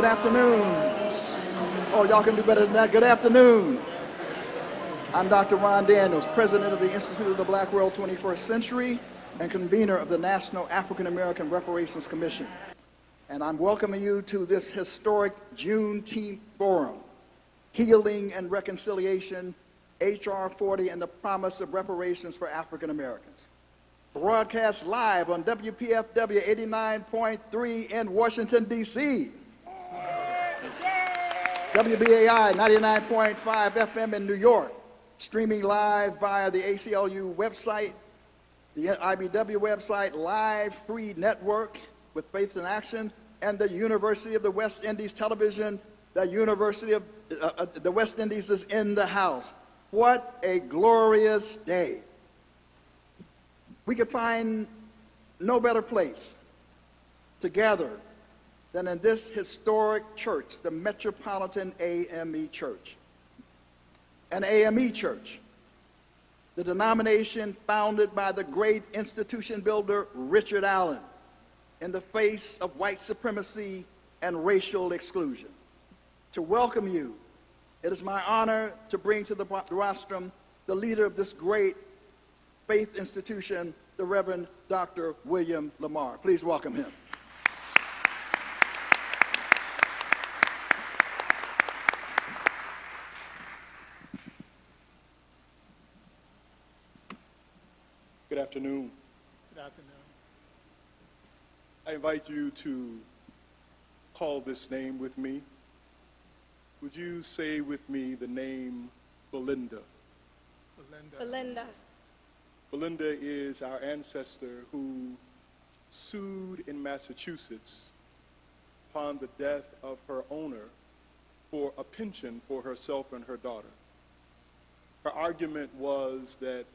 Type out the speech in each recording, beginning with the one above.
afternoon. Oh, y'all can do better than that. Good afternoon. I'm Dr. Ron Daniels, president of the Institute of the Black World 21st Century and convener of the National African American Reparations Commission. And I'm welcoming you to this historic Juneteenth forum, Healing and Reconciliation, H.R. 40 and the Promise of Reparations for African Americans. Broadcast live on WPFW 89.3 in Washington, D.C. WBAI 99.5 FM in New York. Streaming live via the ACLU website, the IBW website, Live Free Network with Faith in Action, and the University of the West Indies Television. The University of the West Indies is in the house. What a glorious day. We could find no better place to gather than in this historic church, the Metropolitan AME Church. An AME church, the denomination founded by the great institution builder Richard Allen in the face of white supremacy and racial exclusion. To welcome you, it is my honor to bring to the rostrum the leader of this great faith institution, the Reverend Dr. William Lamar. Please welcome him. Good afternoon. Good afternoon. I invite you to call this name with me. Would you say with me the name Belinda? Belinda. Belinda is our ancestor who sued in Massachusetts upon the death of her owner for a pension for herself and her daughter. Her argument was that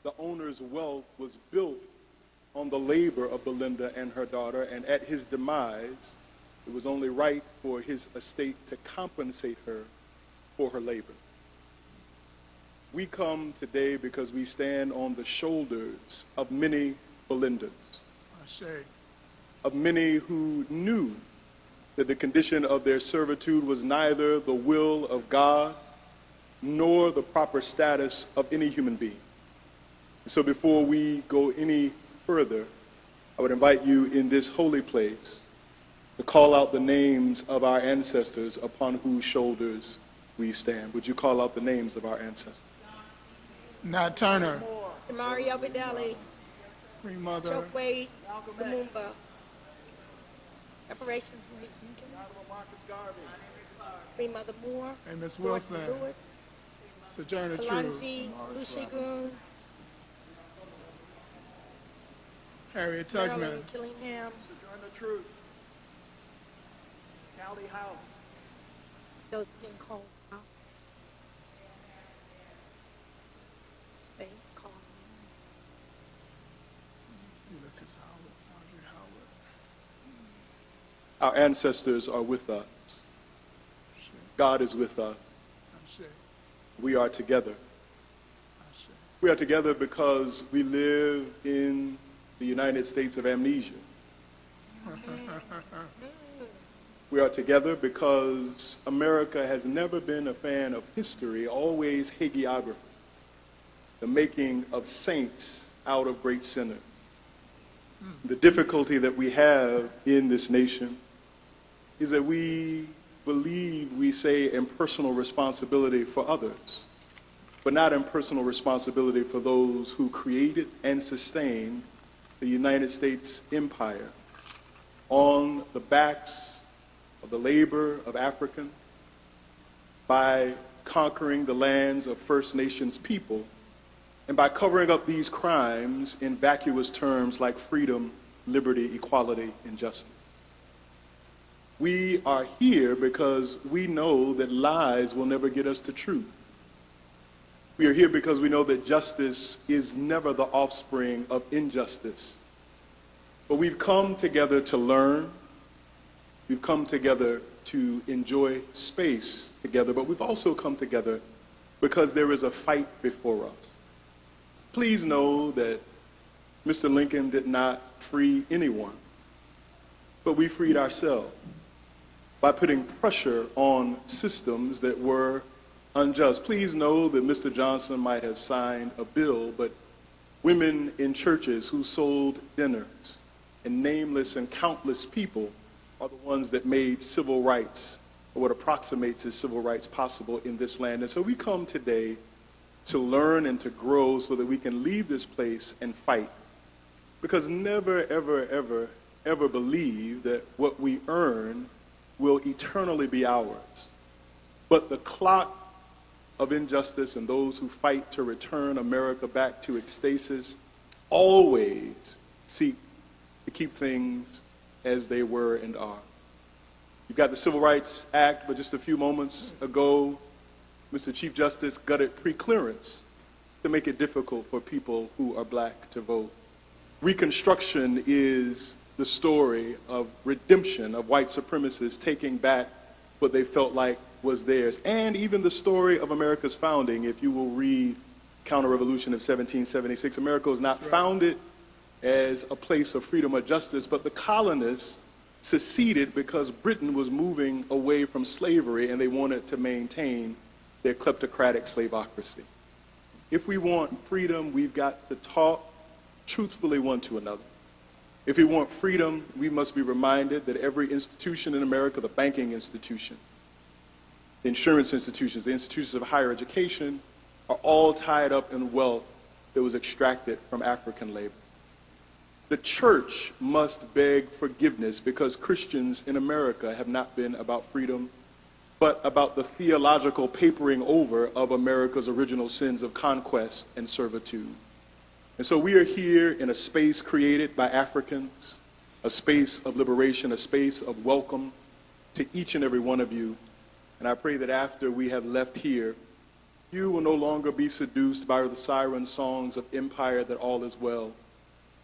the owner's wealth was built on the labor of Belinda and her daughter, and at his demise, it was only right for his estate to compensate her for her labor. We come today because we stand on the shoulders of many Belindas, of many who knew that the condition of their servitude was neither the will of God nor the proper status of any human being. So before we go any further, I would invite you in this holy place to call out the names of our ancestors upon whose shoulders we stand. Would you call out the names of our ancestors? Nat Turner. Mario Vidali. Queen Mother. Chokwe Lumumba. Reparations. Queen Mother Moore. Amos Wilson. Lewis. Sojourner Truth. Kalanji Lushigun. Harriet Marilyn Tubman. Killingham. Sojourner Truth. Callie House. Josephine Cole. Faith Cole. Ulysses Howard. Audrey Howard. Our ancestors are with us. God is with us. We are together. We are together because we live in the United States of amnesia. We are together because America has never been a fan of history, always hagiography, the making of saints out of great sinners. The difficulty that we have in this nation is that we believe we say impersonal responsibility for others, but not impersonal responsibility for those who created and sustained the United States empire on the backs of the labor of Africans, by conquering the lands of First Nations people, and by covering up these crimes in vacuous terms like freedom, liberty, equality, and justice. We are here because we know that lies will never get us to truth. We are here because we know that justice is never the offspring of injustice. But we've come together to learn. We've come together to enjoy space together, but we've also come together because there is a fight before us. Please know that Mr. Lincoln did not free anyone, but we freed ourselves by putting pressure on systems that were unjust. Please know that Mr. Johnson might have signed a bill, but women in churches who sold dinners and nameless and countless people are the ones that made civil rights, or what approximates as civil rights, possible in this land. And so we come today to learn and to grow so that we can leave this place and fight. Because never, ever, ever, ever believe that what we earn will eternally be ours. But the clock of injustice and those who fight to return America back to its stasis always seek to keep things as they were and are. You've got the Civil Rights Act, but just a few moments ago, Mr. Chief Justice gutted pre-clearance to make it difficult for people who are black to vote. Reconstruction is the story of redemption of white supremacists taking back what they felt like was theirs, and even the story of America's founding. If you will read Counter-Revolution of 1776, America was not founded as a place of freedom or justice, but the colonists seceded because Britain was moving away from slavery and they wanted to maintain their kleptocratic slavocracy. If we want freedom, we've got to talk truthfully one to another. If we want freedom, we must be reminded that every institution in America, the banking institution, the insurance institutions, the institutions of higher education, are all tied up in wealth that was extracted from African labor. The church must beg forgiveness because Christians in America have not been about freedom, but about the theological papering over of America's original sins of conquest and servitude. And so we are here in a space created by Africans, a space of liberation, a space of welcome to each and every one of you. And I pray that after we have left here, you will no longer be seduced by the siren songs of empire that all is well,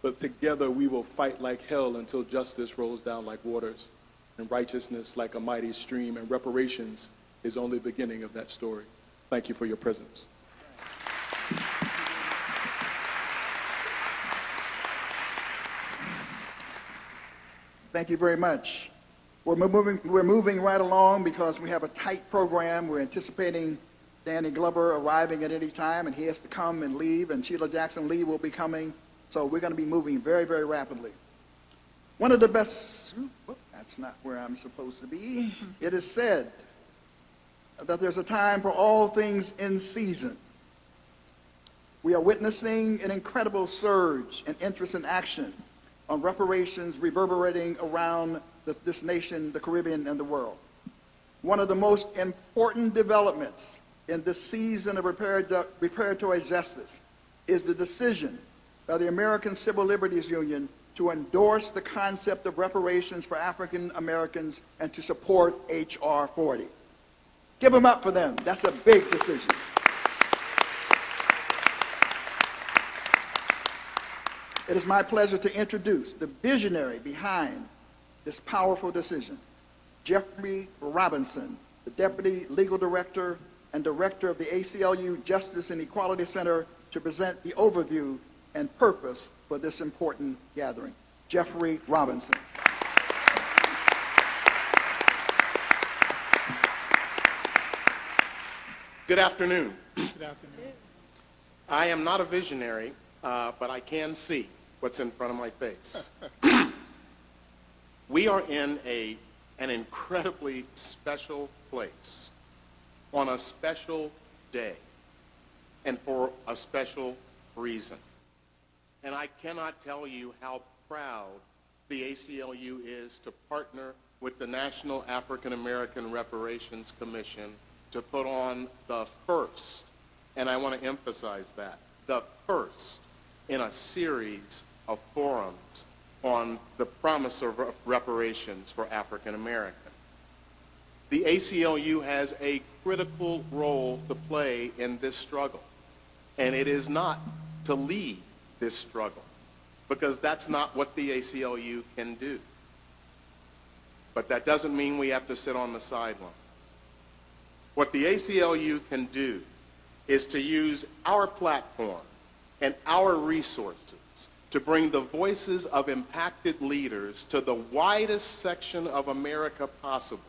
but together we will fight like hell until justice rolls down like waters and righteousness like a mighty stream, and reparations is only the beginning of that story. Thank you for your presence. Thank you very much. We're moving right along because we have a tight program. We're anticipating Danny Glover arriving at any time, and he has to come and leave, and Sheila Jackson Lee will be coming. So we're going to be moving very, very rapidly. One of the best, that's not where I'm supposed to be. It is said that there's a time for all things in season. We are witnessing an incredible surge in interest and action on reparations reverberating around this nation, the Caribbean, and the world. One of the most important developments in this season of reparatory justice is the decision by the American Civil Liberties Union to endorse the concept of reparations for African Americans and to support H.R. 40. Give them up for them. That's a big decision. It is my pleasure to introduce the visionary behind this powerful decision, Jeffrey Robinson, the Deputy Legal Director and Director of the ACLU Justice and Equality Center, to present the overview and purpose for this important gathering. Jeffrey Robinson. Good afternoon. Good afternoon. I am not a visionary, but I can see what's in front of my face. We are in an incredibly special place on a special day and for a special reason. And I cannot tell you how proud the ACLU is to partner with the National African American Reparations Commission to put on the first, and I want to emphasize that, the first in a series of forums on the promise of reparations for African Americans. The ACLU has a critical role to play in this struggle, and it is not to lead this struggle, because that's not what the ACLU can do. But that doesn't mean we have to sit on the sideline. What the ACLU can do is to use our platform and our resources to bring the voices of impacted leaders to the widest section of America possible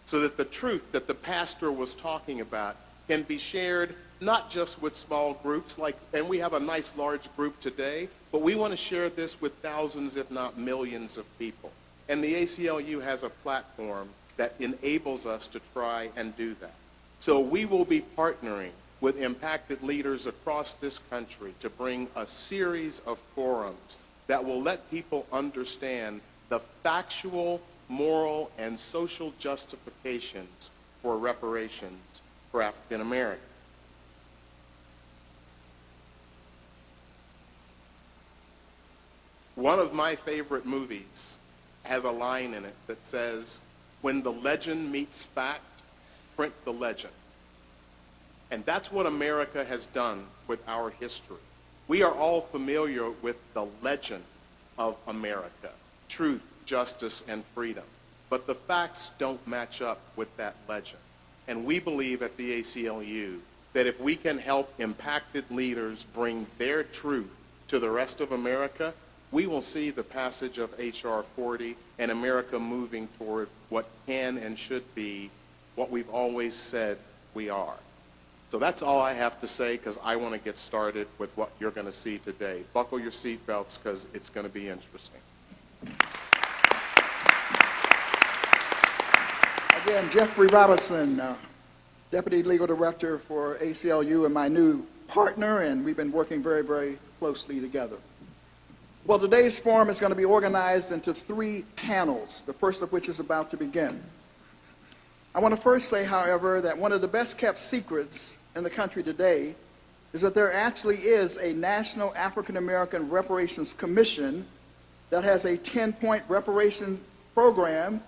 so that the truth that the pastor was talking about can be shared not just with small groups, and we have a nice large group today, but we want to share this with thousands, if not millions of people. And the ACLU has a platform that enables us to try and do that. So we will be partnering with impacted leaders across this country to bring a series of forums that will let people understand the factual, moral, and social justifications for reparations for African Americans. One of my favorite movies has a line in it that says, "When the legend meets fact, print the legend." And that's what America has done with our history. We are all familiar with the legend of America: truth, justice, and freedom. But the facts don't match up with that legend. And we believe at the ACLU that if we can help impacted leaders bring their truth to the rest of America, we will see the passage of H.R. 40 and America moving toward what can and should be what we've always said we are. So that's all I have to say, because I want to get started with what you're going to see today. Buckle your seatbelts, because it's going to be interesting. Again, Jeffrey Robinson, Deputy Legal Director for ACLU, and my new partner, and we've been working very, very closely together. Well, today's forum is going to be organized into 3 panels, the first of which is about to begin. I want to first say, however, that one of the best kept secrets in the country today is that there actually is a National African American Reparations Commission that has a 10-point reparations program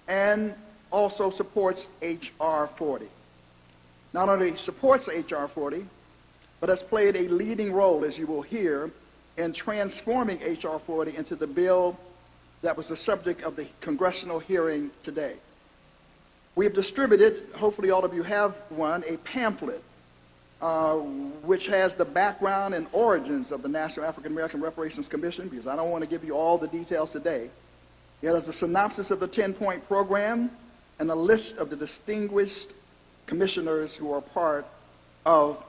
and also supports H.R. 40. Not only supports H.R. 40, but has played a leading role, as you will hear, in transforming H.R. 40 into the bill that was the subject of the congressional hearing today. We have distributed, hopefully all of you have one, a pamphlet which has the background and origins of the National African American Reparations Commission, because I don't want to give you all the details today. It has a synopsis of the 10-point program and a list of the distinguished commissioners who are part of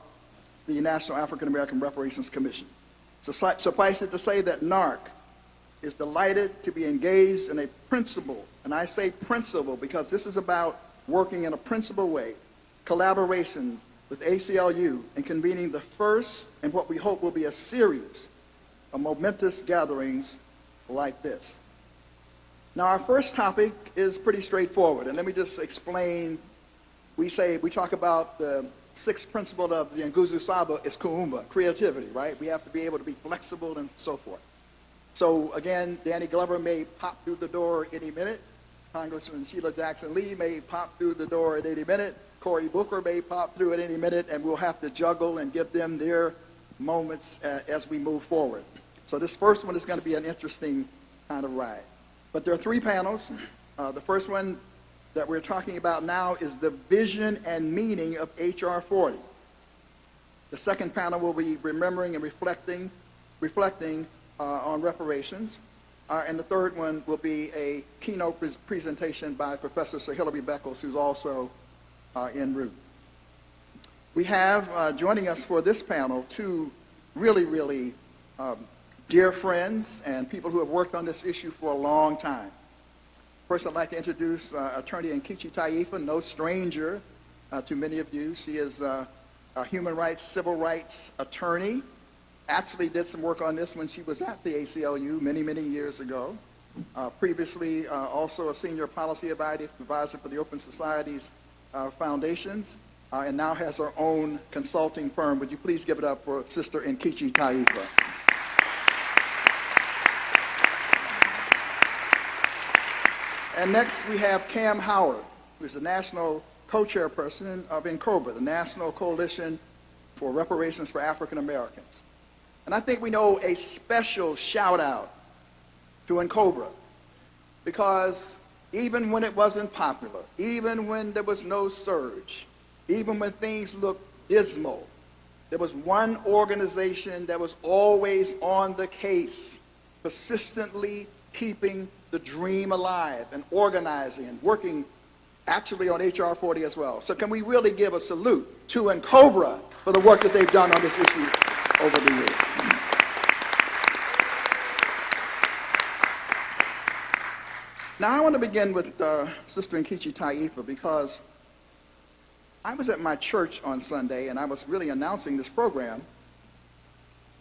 the National African American Reparations Commission. So suffice it to say that NARC is delighted to be engaged in a principle, and I say principle because this is about working in a principled way, collaboration with ACLU in convening the first and what we hope will be a series of momentous gatherings like this. Now, our first topic is pretty straightforward, and let me just explain. We talk about the 6th principle of the Nguzo Saba is kuumba, creativity, right? We have to be able to be flexible and so forth. So again, Danny Glover may pop through the door any minute. Congressman Sheila Jackson Lee may pop through the door at any minute. Cory Booker may pop through at any minute, and we'll have to juggle and give them their moments as we move forward. So this first one is going to be an interesting kind of ride. But there are 3 panels. The first one that we're talking about now is the vision and meaning of H.R. 40. The second panel will be remembering and reflecting on reparations. And the third one will be a keynote presentation by Professor Sir Hilary Beckles, who's also en route. We have joining us for this panel 2 really, really dear friends and people who have worked on this issue for a long time. First, I'd like to introduce Attorney Nkechi Taifa, no stranger to many of you. She is a human rights, civil rights attorney. Actually did some work on this when she was at the ACLU many, many years ago. Previously, also a senior policy advisor for the Open Societies Foundations, and now has her own consulting firm. Would you please give it up for Sister Nkechi Taifa? And next we have Cam Howard, who is the national co-chairperson of NCOBRA, the National Coalition for Reparations for African Americans. And I think we know a special shout out to NCOBRA, because even when it wasn't popular, even when there was no surge, even when things looked dismal, there was one organization that was always on the case, persistently keeping the dream alive and organizing and working actually on HR 40 as well. So can we really give a salute to Cobra for the work that they've done on this issue over the years? Now I want to begin with Sister Nkechi Taifa, because I was at my church on Sunday and I was really announcing this program,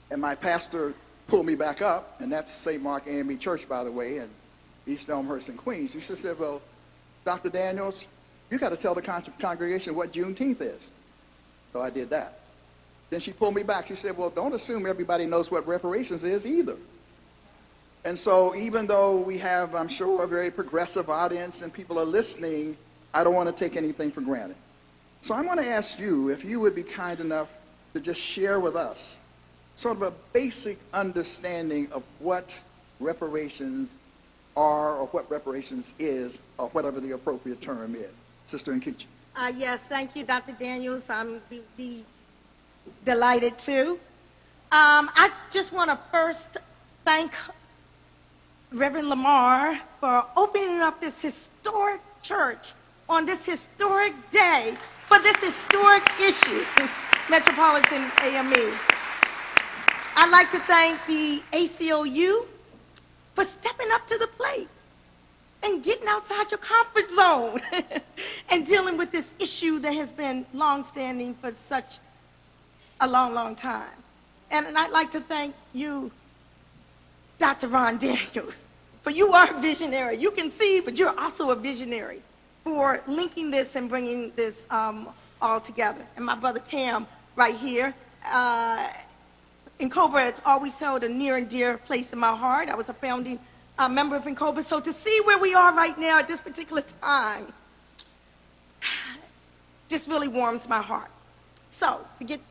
and my pastor pulled me back up, and that's St. Mark AME Church, by the way, in East Elmhurst in Queens. He said, well, Dr. Daniels, you got to tell the congregation what Juneteenth is. So I did that. Then she pulled me back. She said, well, don't assume everybody knows what reparations is either. And so even though we have, I'm sure, a very progressive audience and people are listening, I don't want to take anything for granted. So I want to ask you if you would be kind enough to just share with us sort of a basic understanding of what reparations are, or what reparations is, or whatever the appropriate term is. Sister Nkechi. Yes, thank you, Dr. Daniels. I'm be delighted to. I just want to first thank Reverend Lamar for opening up this historic church on this historic day for this historic issue, Metropolitan AME. I'd like to thank the ACLU for stepping up to the plate and getting outside your comfort zone and dealing with this issue that has been longstanding for such a long, long time. And I'd like to thank you, Dr. Ron Daniels, for you are a visionary. You can see, but you're also a visionary for linking this and bringing this all together. And my brother Cam right here, Cobra has always held a near and dear place in my heart. I was a founding member of Cobra. So to see where we are right now at this particular time just really warms my heart. So to get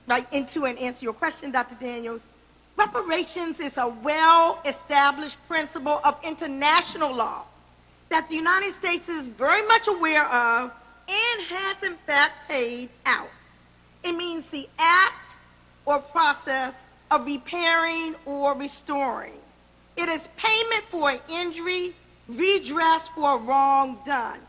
right into and answer your question, Dr. Daniels, reparations is a well-established principle of international law that the United States is very much aware of and has in fact paid out. It means the act or process of repairing or restoring. It is payment for an injury, redress for a wrong done.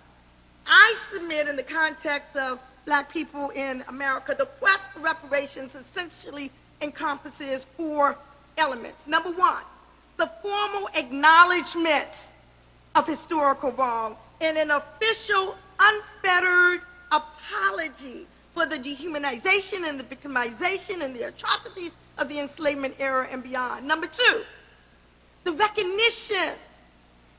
I submit in the context of Black people in America, the quest for reparations essentially encompasses 4 elements. Number 1, the formal acknowledgement of historical wrong and an official, unfettered apology for the dehumanization and the victimization and the atrocities of the enslavement era and beyond. Number 2, the recognition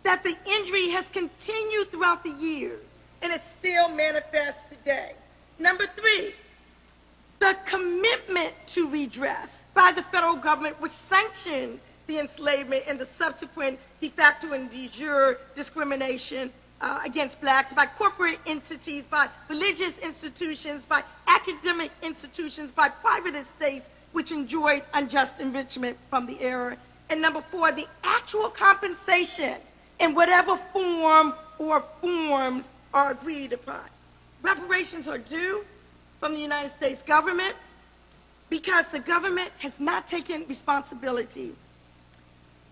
that the injury has continued throughout the years and it still manifests today. Number 3, the commitment to redress by the federal government, which sanctioned the enslavement and the subsequent de facto and de jure discrimination against blacks by corporate entities, by religious institutions, by academic institutions, by private estates, which enjoyed unjust enrichment from the era. And number 4, the actual compensation in whatever form or forms are agreed upon. Reparations are due from the United States government because the government has not taken responsibility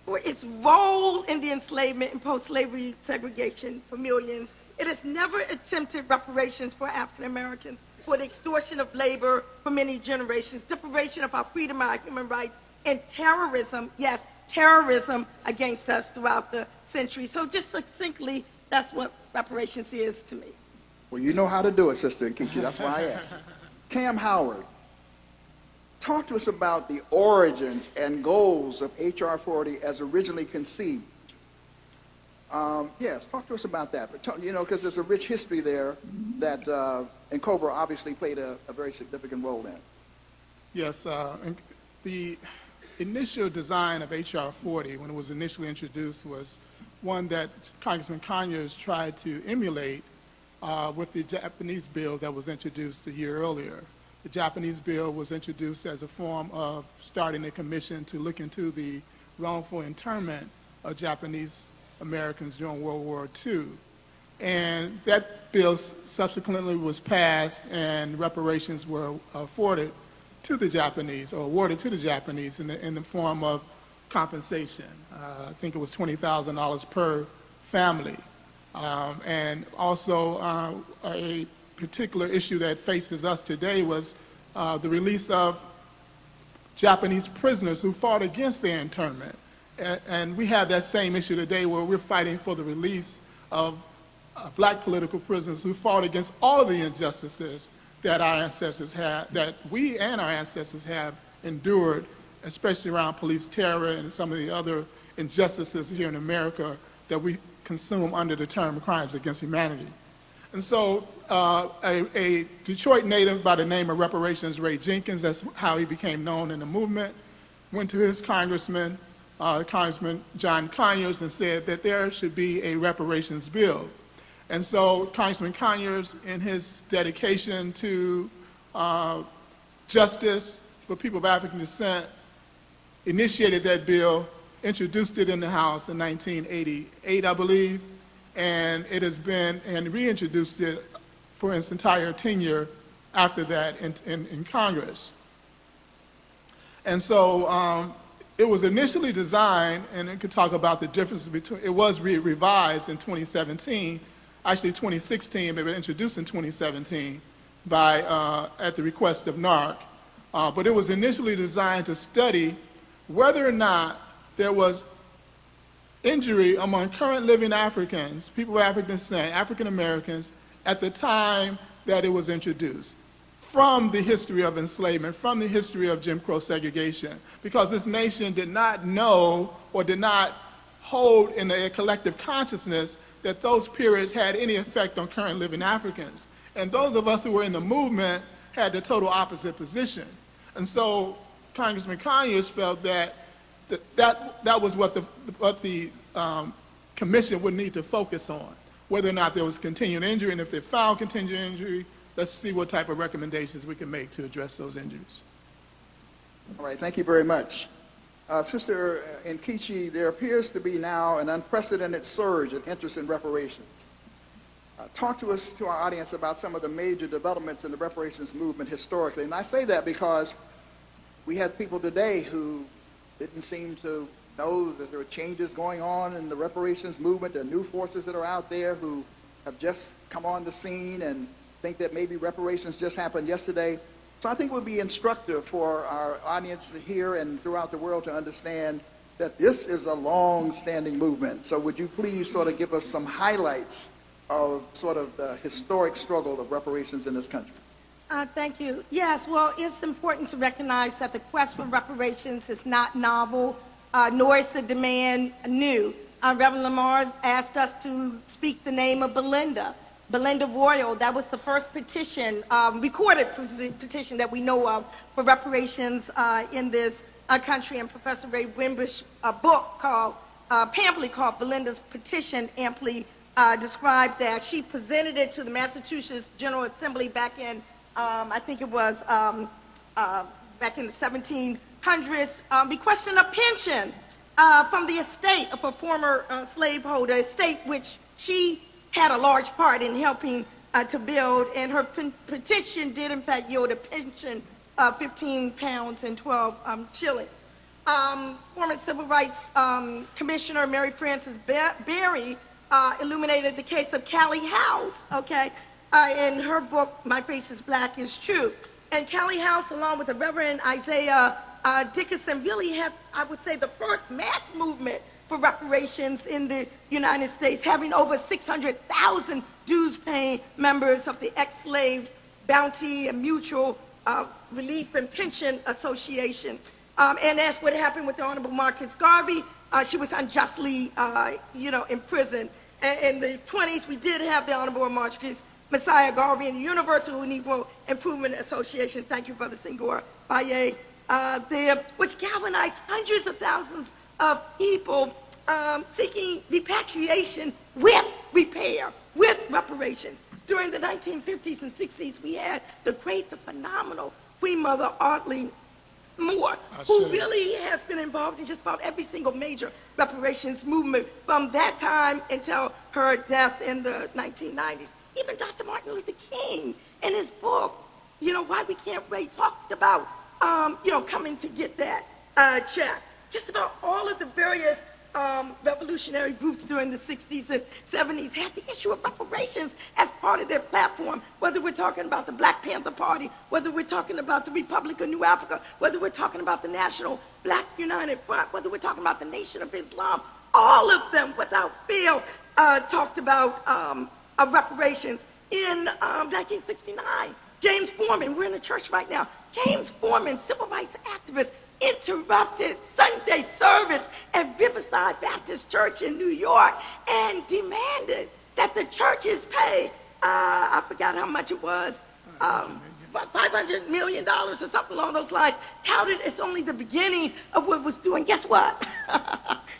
for its role in the enslavement and post-slavery segregation for millions. It has never attempted reparations for African Americans for the extortion of labor for many generations, deprivation of our freedom and our human rights, and terrorism, yes, terrorism against us throughout the century. So just succinctly, that's what reparations is to me. Well, you know how to do it, Sister Nkechi. That's why I asked. Cam Howard, talk to us about the origins and goals of H.R. 40 as originally conceived. Yes, talk to us about that. But talk, because there's a rich history there that Cobra obviously played a very significant role in. Yes, and the initial design of H.R. 40, when it was initially introduced, was one that Congressman Conyers tried to emulate with the Japanese bill that was introduced a year earlier. The Japanese bill was introduced as a form of starting a commission to look into the wrongful internment of Japanese Americans during World War II. And that bill subsequently was passed and reparations were afforded to the Japanese, or awarded to the Japanese in the form of compensation. I think it was $20,000 per family. And also a particular issue that faces us today was the release of Japanese prisoners who fought against their internment. And we have that same issue today where we're fighting for the release of black political prisoners who fought against all of the injustices that our ancestors had, that we and our ancestors have endured, especially around police terror and some of the other injustices here in America that we consume under the term crimes against humanity. And so a Detroit native by the name of Reparations, Ray Jenkins, that's how he became known in the movement, went to his congressman, Congressman John Conyers, and said that there should be a reparations bill. And so Congressman Conyers, in his dedication to justice for people of African descent, initiated that bill, introduced it in the House in 1988, I believe, and it has been, and reintroduced it for its entire tenure after that in Congress. And so it was initially designed, and it could talk about the differences between, it was revised in 2017, actually 2016, but it was introduced in 2017 by, at the request of NARC. But it was initially designed to study whether or not there was injury among current living Africans, people of African descent, African Americans, at the time that it was introduced, from the history of enslavement, from the history of Jim Crow segregation, because this nation did not know or did not hold in a collective consciousness that those periods had any effect on current living Africans. And those of us who were in the movement had the total opposite position. And so Congressman Conyers felt that that was what the commission would need to focus on, whether or not there was continued injury, and if they found continued injury, let's see what type of recommendations we can make to address those injuries. All right, thank you very much. Sister Nkechi, there appears to be now an unprecedented surge in interest in reparations. Talk to us, to our audience, about some of the major developments in the reparations movement historically. And I say that because we had people today who didn't seem to know that there were changes going on in the reparations movement. There are new forces that are out there who have just come on the scene and think that maybe reparations just happened yesterday. So I think it would be instructive for our audience here and throughout the world to understand that this is a long-standing movement. So would you please sort of give us some highlights of sort of the historic struggle of reparations in this country? Thank you. Yes, well, it's important to recognize that the quest for reparations is not novel, nor is the demand new. Reverend Lamar asked us to speak the name of Belinda Royal. That was the first petition, recorded petition that we know of for reparations in this country. And Professor Ray Wimbush's book called, pamphlet called Belinda's Petition amply described that. She presented it to the Massachusetts General Assembly back in, I think it was back in the 1700s, requesting a pension from the estate of a former slaveholder, estate which she had a large part in helping to build, and her petition did in fact yield a pension of 15 pounds and 12 shillings. Former Civil Rights Commissioner Mary Frances Berry illuminated the case of Callie House, okay, in her book, My Face is Black is True. And Callie House, along with the Reverend Isaiah Dickerson, really had, I would say, the first mass movement for reparations in the United States, having over 600,000 dues-paying members of the Ex-Slave Bounty and Mutual Relief and Pension Association. And that's what happened with the Honorable Marcus Garvey. She was unjustly, imprisoned. In the 20s, we did have the Honorable Marcus Messiah Garvey and the Universal Negro Improvement Association. Thank you, Brother Senghor Baye, there, which galvanized hundreds of thousands of people seeking repatriation with repair, with reparations. During the 1950s and 60s, we had the great, the phenomenal Queen Mother Audley Moore, who really has been involved in just about every single major reparations movement from that time until her death in the 1990s. Even Dr. Martin Luther King, in his book, Why We Can't Wait, talked about, coming to get that check. Just about all of the various revolutionary groups during the 60s and 70s had the issue of reparations as part of their platform, whether we're talking about the Black Panther Party, whether we're talking about the Republic of New Africa, whether we're talking about the National Black United Front, whether we're talking about the Nation of Islam. All of them, without fail, talked about reparations. In 1969, James Foreman, we're in a church right now, James Foreman, civil rights activist, interrupted Sunday service at Riverside Baptist Church in New York and demanded that the churches pay, I forgot how much it was, $500 million or something along those lines, touted it's only the beginning of what it was doing. Guess what?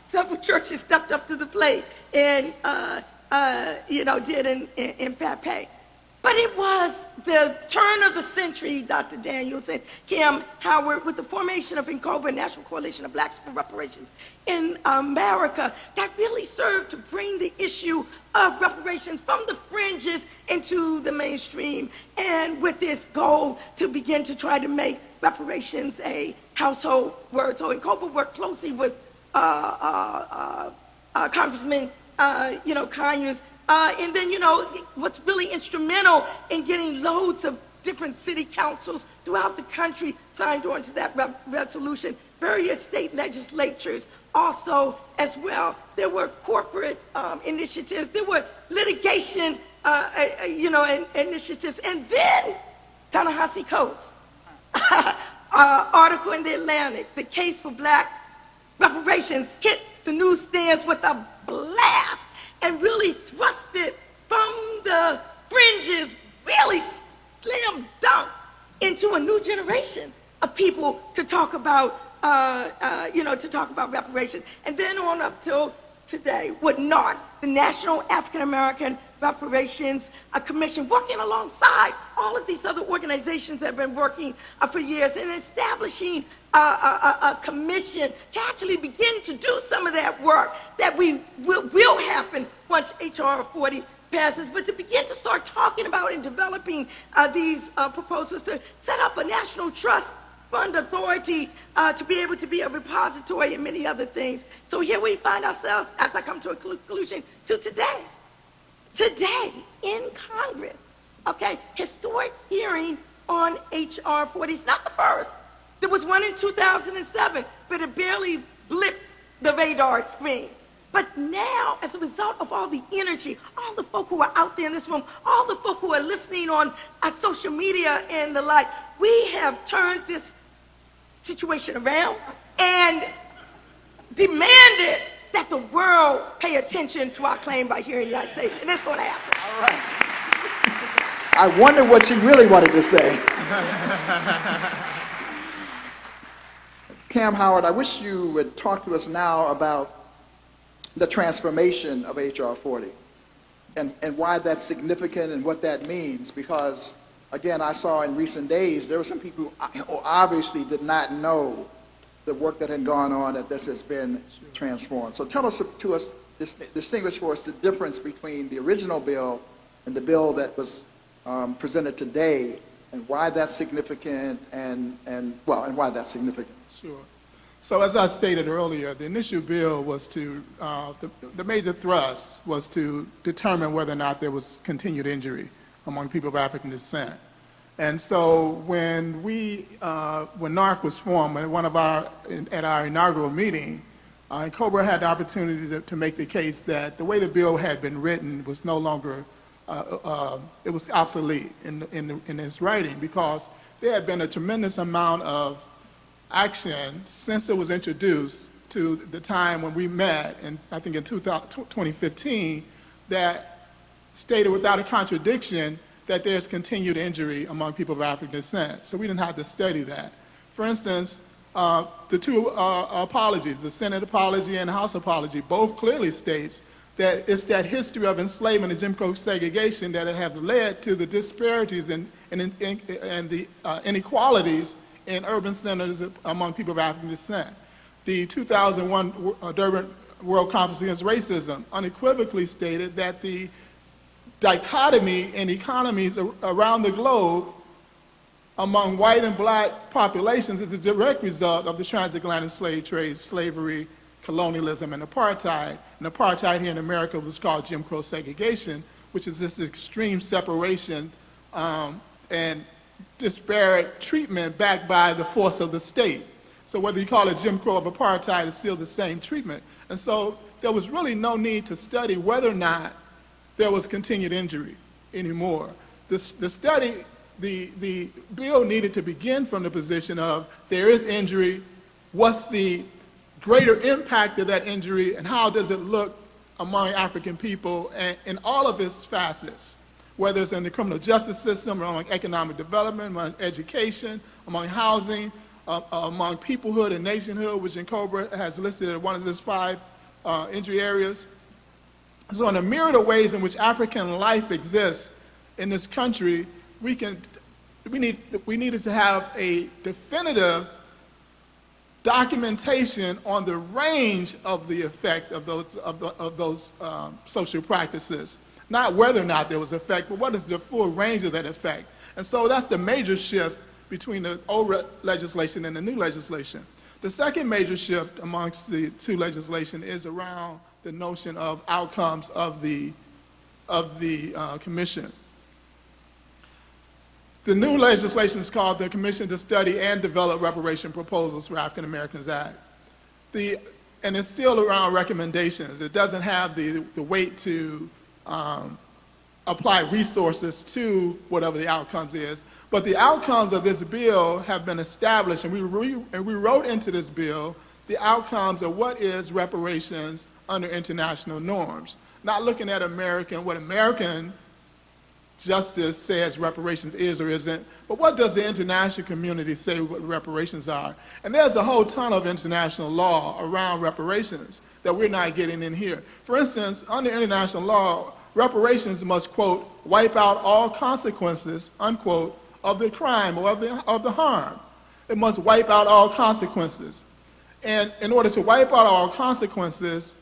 Several churches stepped up to the plate and, did in fact pay. But it was the turn of the century, Dr. Daniels and Kim Howard, with the formation of NCOBRA, National Coalition of Blacks for Reparations in America, that really served to bring the issue of reparations from the fringes into the mainstream, and with this goal to begin to try to make reparations a household word. So NCOBRA worked closely with Congressman Conyers. And then, what's really instrumental in getting loads of different city councils throughout the country signed on to that resolution, various state legislatures also as well. There were corporate initiatives, there were litigation, initiatives, and then Ta-Nehisi Coates' article in the Atlantic, The Case for Black Reparations, hit the newsstands with a blast and really thrust it from the fringes, really slam dunk into a new generation of people to talk about, reparations. And then on up till today, with NARC, the National African American Reparations Commission, working alongside all of these other organizations that have been working for years and establishing a commission to actually begin to do some of that work that will happen once H.R. 40 passes, but to begin to start talking about and developing these proposals to set up a national trust fund authority to be able to be a repository and many other things. So here we find ourselves, as I come to a conclusion, to today. Today, in Congress, okay, historic hearing on H.R. 40. It's not the first. There was one in 2007, but it barely blipped the radar screen. But now, as a result of all the energy, all the folk who are out there in this room, all the folk who are listening on social media and the like, we have turned this situation around and demanded that the world pay attention to our claim right here in the United States. And it's going to happen. All right. I wonder what she really wanted to say. Cam Howard, I wish you would talk to us now about the transformation of H.R. 40 and why that's significant and what that means, because, again, I saw in recent days there were some people who obviously did not know the work that had gone on, that this has been transformed. So tell us, distinguish for us the difference between the original bill and the bill that was presented today, and why that's significant, and why that's significant. Sure. So as I stated earlier, the initial bill was to, the major thrust was to determine whether or not there was continued injury among people of African descent. And so when NARC was formed, at our inaugural meeting, NCOBRA had the opportunity to make the case that the way the bill had been written was no longer, it was obsolete in its writing, because there had been a tremendous amount of action since it was introduced to the time when we met, and I think in 2015, that stated without a contradiction that there's continued injury among people of African descent. So we didn't have to study that. For instance, the two apologies, the Senate apology and the House apology, both clearly states that it's that history of enslavement and Jim Crow segregation that have led to the disparities and the inequalities in urban centers among people of African descent. The 2001 Durban World Conference Against Racism unequivocally stated that the dichotomy in economies around the globe among white and black populations is a direct result of the transatlantic slave trade, slavery, colonialism and apartheid. And apartheid here in America was called Jim Crow segregation, which is this extreme separation and disparate treatment backed by the force of the state. So whether you call it Jim Crow or apartheid, it's still the same treatment. And so there was really no need to study whether or not there was continued injury anymore. The bill needed to begin from the position of there is injury, what's the greater impact of that injury, and how does it look among African people and in all of its facets, whether it's in the criminal justice system, or among economic development, among education, among housing, among peoplehood and nationhood, which NCOBRA has listed as one of its 5 injury areas. So in a myriad of ways in which African life exists in this country, we needed to have a definitive documentation on the range of the effect of those social practices. Not whether or not there was effect, but what is the full range of that effect. And so that's the major shift between the old legislation and the new legislation. The second major shift amongst the 2 legislation is around the notion of outcomes of the commission. The new legislation is called the Commission to Study and Develop Reparation Proposals for African Americans Act. And it's still around recommendations. It doesn't have the weight to apply resources to whatever the outcomes is. But the outcomes of this bill have been established, and we wrote into this bill the outcomes of what is reparations under international norms. Not looking at what American justice says reparations is or isn't, but what does the international community say what reparations are? And there's a whole ton of international law around reparations that we're not getting in here. For instance, under international law, reparations must, quote, wipe out all consequences, unquote, of the crime or of the harm. It must wipe out all consequences. And in order to wipe out all consequences,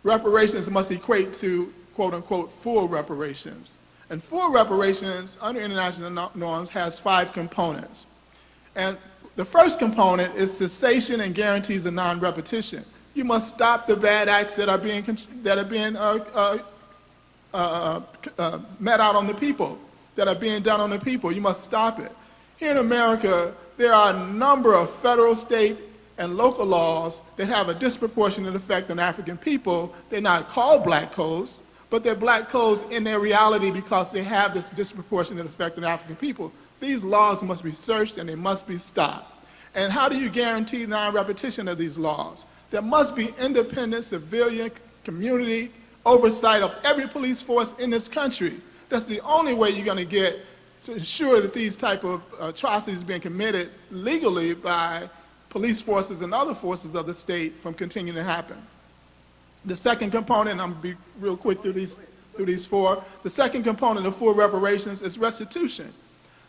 reparations must equate to, quote unquote, full reparations. And full reparations under international norms has 5 components. And the first component is cessation and guarantees of non-repetition. You must stop the bad acts that are being met out on the people, that are being done on the people. You must stop it. Here in America, there are a number of federal, state, and local laws that have a disproportionate effect on African people. They're not called black codes, but they're black codes in their reality because they have this disproportionate effect on African people. These laws must be searched and they must be stopped. And how do you guarantee non-repetition of these laws? There must be independent civilian community oversight of every police force in this country. That's the only way you're going to get to ensure that these type of atrocities being committed legally by police forces and other forces of the state from continuing to happen. The second component, and I'm going to be real quick through these 4, the second component of full reparations is restitution.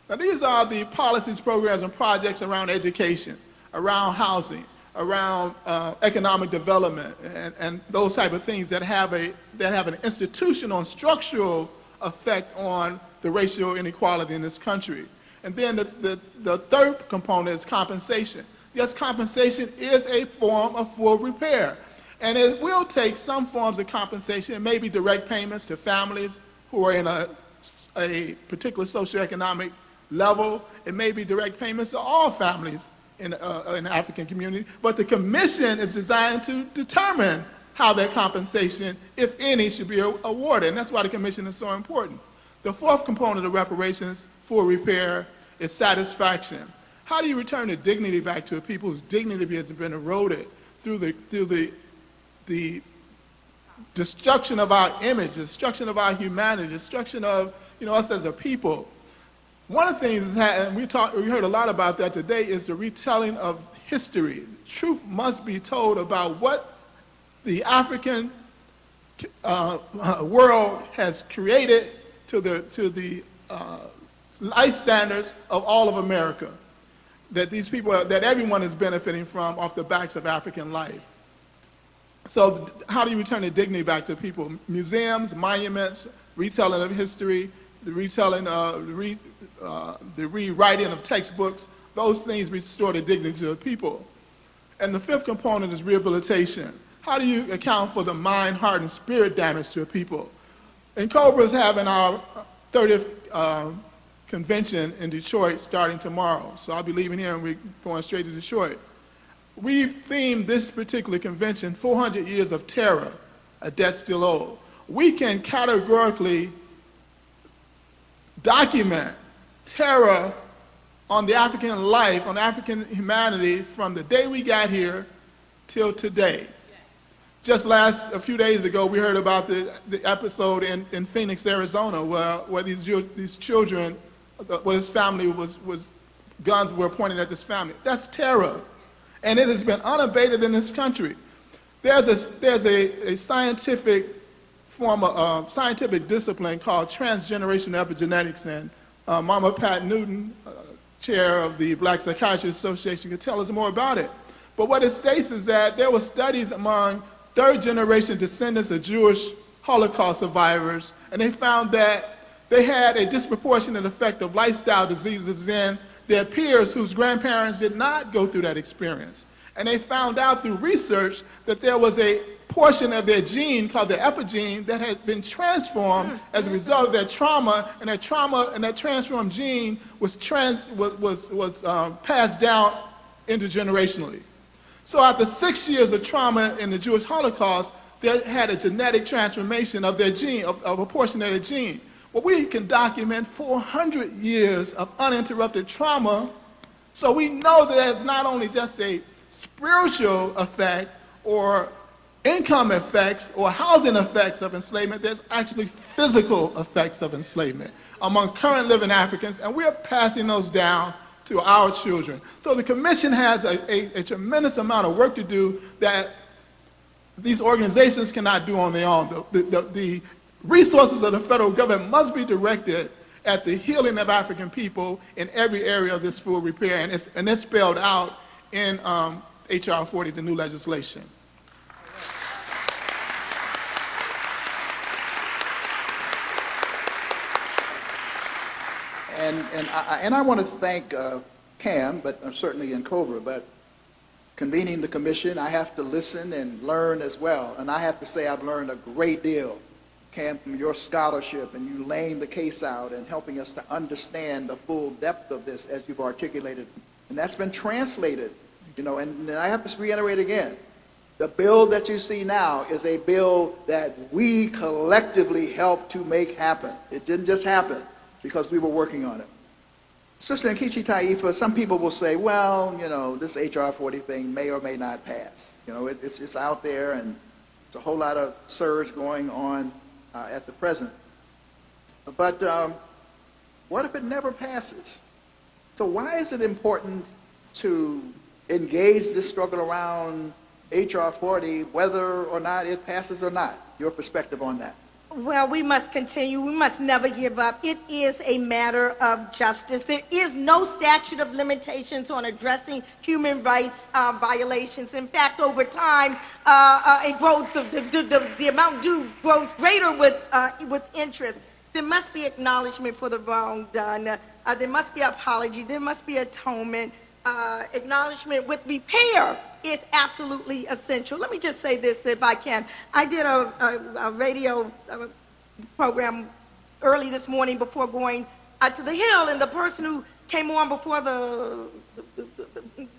Now these are the policies, programs, and projects around education, around housing, around economic development, and those type of things that have an institutional and structural effect on the racial inequality in this country. And then the third component is compensation. Yes, compensation is a form of full repair. And it will take some forms of compensation. It may be direct payments to families who are in a particular socioeconomic level. It may be direct payments to all families in the African community. But the commission is designed to determine how that compensation, if any, should be awarded. And that's why the commission is so important. The fourth component of reparations, full repair, is satisfaction. How do you return the dignity back to a people whose dignity has been eroded through the destruction of our image, destruction of our humanity, destruction of us as a people? One of the things, and we heard a lot about that today, is the retelling of history. Truth must be told about what the African world has created to the life standards of all of America, that everyone is benefiting from off the backs of African life. So how do you return the dignity back to people? Museums, monuments, retelling of history, the retelling, the rewriting of textbooks, those things restore the dignity to the people. And the fifth component is rehabilitation. How do you account for the mind, heart, and spirit damage to a people? And COBRA is having our 30th convention in Detroit starting tomorrow. So I'll be leaving here and we're going straight to Detroit. We've themed this particular convention 400 years of terror, a debt still owed. We can categorically document terror on the African life, on African humanity from the day we got here till today. Just a few days ago, we heard about the episode in Phoenix, Arizona, where these children, where his family guns were pointed at this family. That's terror. And it has been unabated in this country. There's a scientific form of scientific discipline called transgenerational epigenetics, and Mama Pat Newton, chair of the Black Psychiatrists Association, could tell us more about it. But what it states is that there were studies among third-generation descendants of Jewish Holocaust survivors, and they found that they had a disproportionate effect of lifestyle diseases than their peers whose grandparents did not go through that experience. And they found out through research that there was a portion of their gene called the epigene that had been transformed as a result of their trauma, and that transformed gene was passed down intergenerationally. So after 6 years of trauma in the Jewish Holocaust, they had a genetic transformation of their gene, of a portion of their gene. Well, we can document 400 years of uninterrupted trauma, so we know that there's not only just a spiritual effect or income effects or housing effects of enslavement, there's actually physical effects of enslavement among current living Africans, and we're passing those down to our children. So the commission has a tremendous amount of work to do that these organizations cannot do on their own. The resources of the federal government must be directed at the healing of African people in every area of this full repair, and it's spelled out in H.R. 40, the new legislation. And I want to thank Cam, but certainly in COBRA, but convening the commission, I have to listen and learn as well. And I have to say I've learned a great deal, Cam, from your scholarship and you laying the case out and helping us to understand the full depth of this as you've articulated. And that's been translated, you know, and I have to reiterate again. The bill that you see now is a bill that we collectively helped to make happen. It didn't just happen because we were working on it. Sister Nkechi Taifa, some people will say, well, you know, this HR 40 thing may or may not pass. You know, it's out there and it's a whole lot of surge going on at the present. But what if it never passes? So why is it important to engage this struggle around HR 40, whether or not it passes or not? Your perspective on that. Well, we must continue. We must never give up. It is a matter of justice. There is no statute of limitations on addressing human rights violations. In fact, over time, it grows. The amount due grows greater with interest. There must be acknowledgement for the wrong done. There must be apology. There must be atonement. Acknowledgement with repair is absolutely essential. Let me just say this, if I can. I did a radio program early this morning before going to the Hill, and the person who came on before the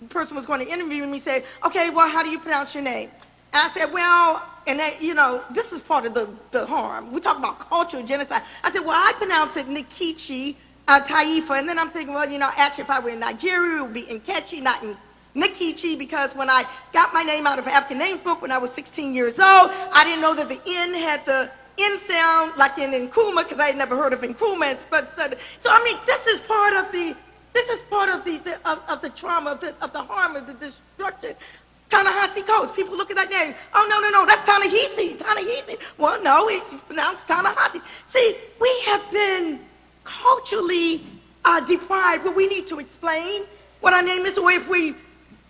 person was going to interview me said, okay, well, how do you pronounce your name? And I said, well, and you know, this is part of the harm. We talk about cultural genocide. I said, well, I pronounce it Nkechi Taifa, and then I'm thinking, well, you know, actually, if I were in Nigeria, it would be Nkechi, not Nkechi, because when I got my name out of an African names book when I was 16 years old, I didn't know that the N had the N sound like in Nkrumah, because I had never heard of Nkrumah. So I mean, this is part of the trauma, of the harm, of the destruction. Ta-Nehisi Coates. People look at that name. Oh, no, that's Ta-Nehisi. Well, no, it's pronounced Ta-Nehisi. See, we have been culturally deprived, but we need to explain what our name is, or if we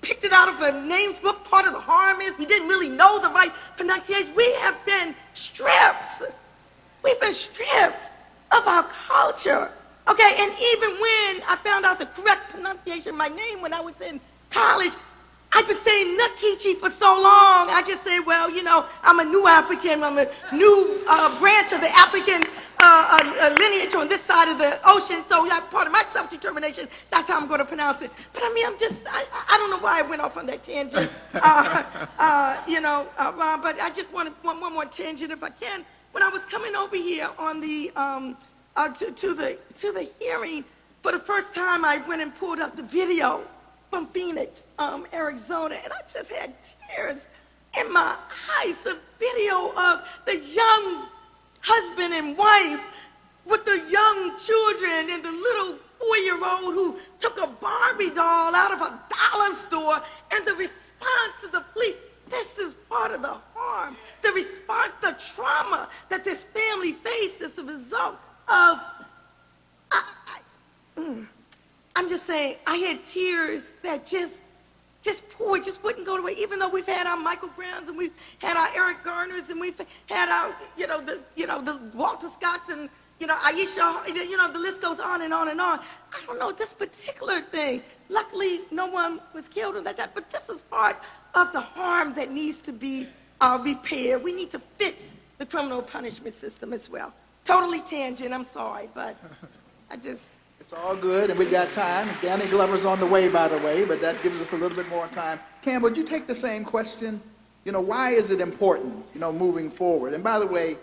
picked it out of a names book, part of the harm is we didn't really know the right pronunciation. We have been stripped. We've been stripped of our culture. Okay, and even when I found out the correct pronunciation of my name when I was in college, I've been saying Nukichi for so long. I just say, well, you know, I'm a new African. I'm a new branch of the African lineage on this side of the ocean. So yeah, part of my self-determination, that's how I'm going to pronounce it. But I mean, I don't know why I went off on that tangent, Ron, but I just want one more tangent if I can. When I was coming over here on the, to the hearing, for the first time, I went and pulled up the video from Phoenix, Arizona, and I just had tears in my eyes. The video of the young husband and wife with the young children and the little 4-year-old who took a Barbie doll out of a dollar store, and the response of the police. This is part of the harm, the response, the trauma that this family faced as a result of. I'm just saying, I had tears that just poured, just wouldn't go away. Even though we've had our Michael Browns and we've had our Eric Garners and we've had our, the Walter Scotts and, Aisha, the list goes on and on and on. I don't know, this particular thing, luckily no one was killed in that time, but this is part of the harm that needs to be repaired. We need to fix the criminal punishment system as well. Totally tangent, I'm sorry, but It's all good, and we got time. Danny Glover's on the way, by the way, but that gives us a little bit more time. Cam, would you take the same question? Why is it important, moving forward? And by the way,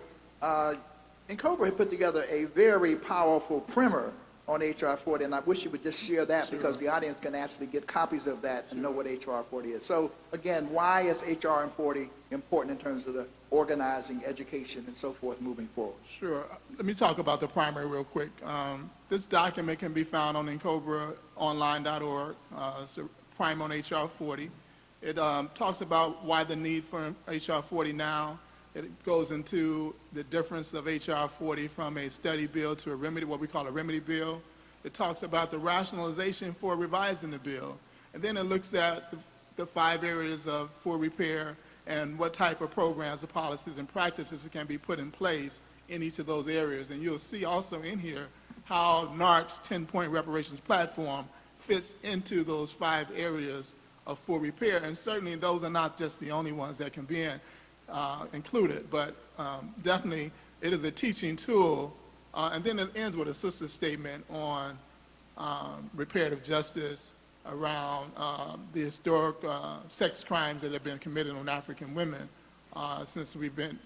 Cobra had put together a very powerful primer on H.R. 40, and I wish you would just share that because the audience can actually get copies of that and know what H.R. 40 is. So, again, why is H.R. 40 important in terms of the organizing, education, and so forth moving forward? Sure. Let me talk about the primary real quick. This document can be found on incobraonline.org. It's a primer on H.R. 40. It talks about why the need for H.R. 40 now. It goes into the difference of H.R. 40 from a study bill to a remedy, what we call a remedy bill. It talks about the rationalization for revising the bill. And then it looks at the 5 areas for repair and what type of programs, policies, and practices can be put in place in each of those areas. And you'll see also in here how NARC's 10-point reparations platform fits into those 5 areas for repair. And certainly those are not just the only ones that can be included, but definitely it is a teaching tool. And then it ends with a sister statement on reparative justice around the historic sex crimes that have been committed on African women since we've been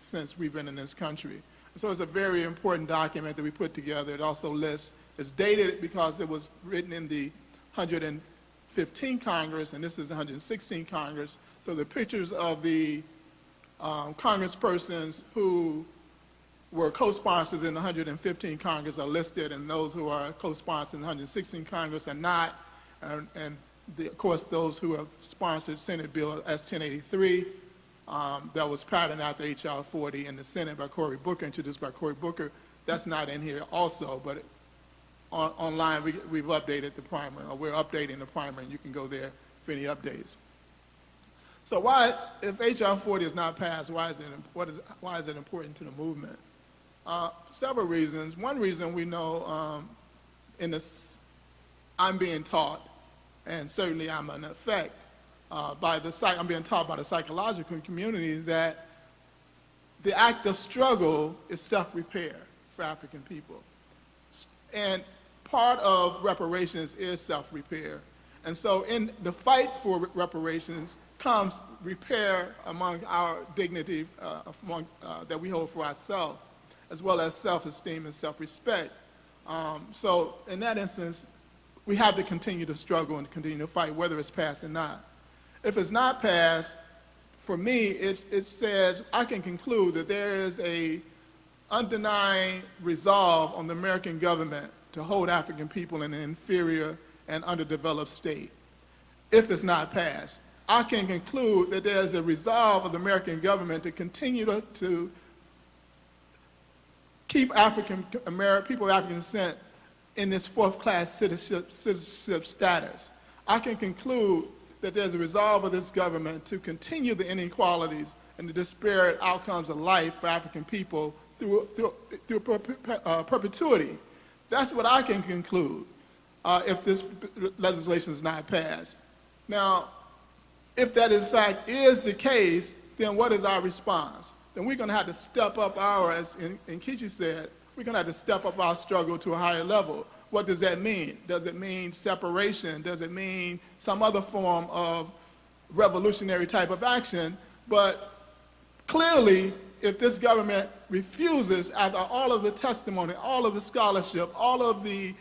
in this country. So it's a very important document that we put together. It also lists, it's dated because it was written in the 115th Congress, and this is the 116th Congress. So the pictures of the congresspersons who were co-sponsors in the 115th Congress are listed, and those who are co-sponsors in the 116th Congress are not. And of course, those who have sponsored Senate Bill S-1083, that was patterned after H.R. 40 in the Senate by Cory Booker, introduced by Cory Booker. That's not in here also, but online we've updated the primer, or we're updating the primer, and you can go there for any updates. So why, if H.R. 40 is not passed, why is it important to the movement? Several reasons. One reason we know I'm being taught, and certainly I'm an effect, I'm being taught by the psychological community that the act of struggle is self-repair for African people. And part of reparations is self-repair. And so in the fight for reparations comes repair among our dignity that we hold for ourselves, as well as self-esteem and self-respect. So in that instance, we have to continue to struggle and continue to fight, whether it's passed or not. If it's not passed, for me, it says I can conclude that there is a undenying resolve on the American government to hold African people in an inferior and underdeveloped state. If it's not passed, I can conclude that there's a resolve of the American government to continue to keep people of African descent in this fourth-class citizenship status. I can conclude that there's a resolve of this government to continue the inequalities and the disparate outcomes of life for African people through perpetuity. That's what I can conclude if this legislation is not passed. Now, if that in fact is the case, then what is our response? Then we're going to have to step up our, as Nkechi said, we're going to have to step up our struggle to a higher level. What does that mean? Does it mean separation? Does it mean some other form of revolutionary type of action? But clearly, if this government refuses, after all of the testimony, all of the scholarship, all of the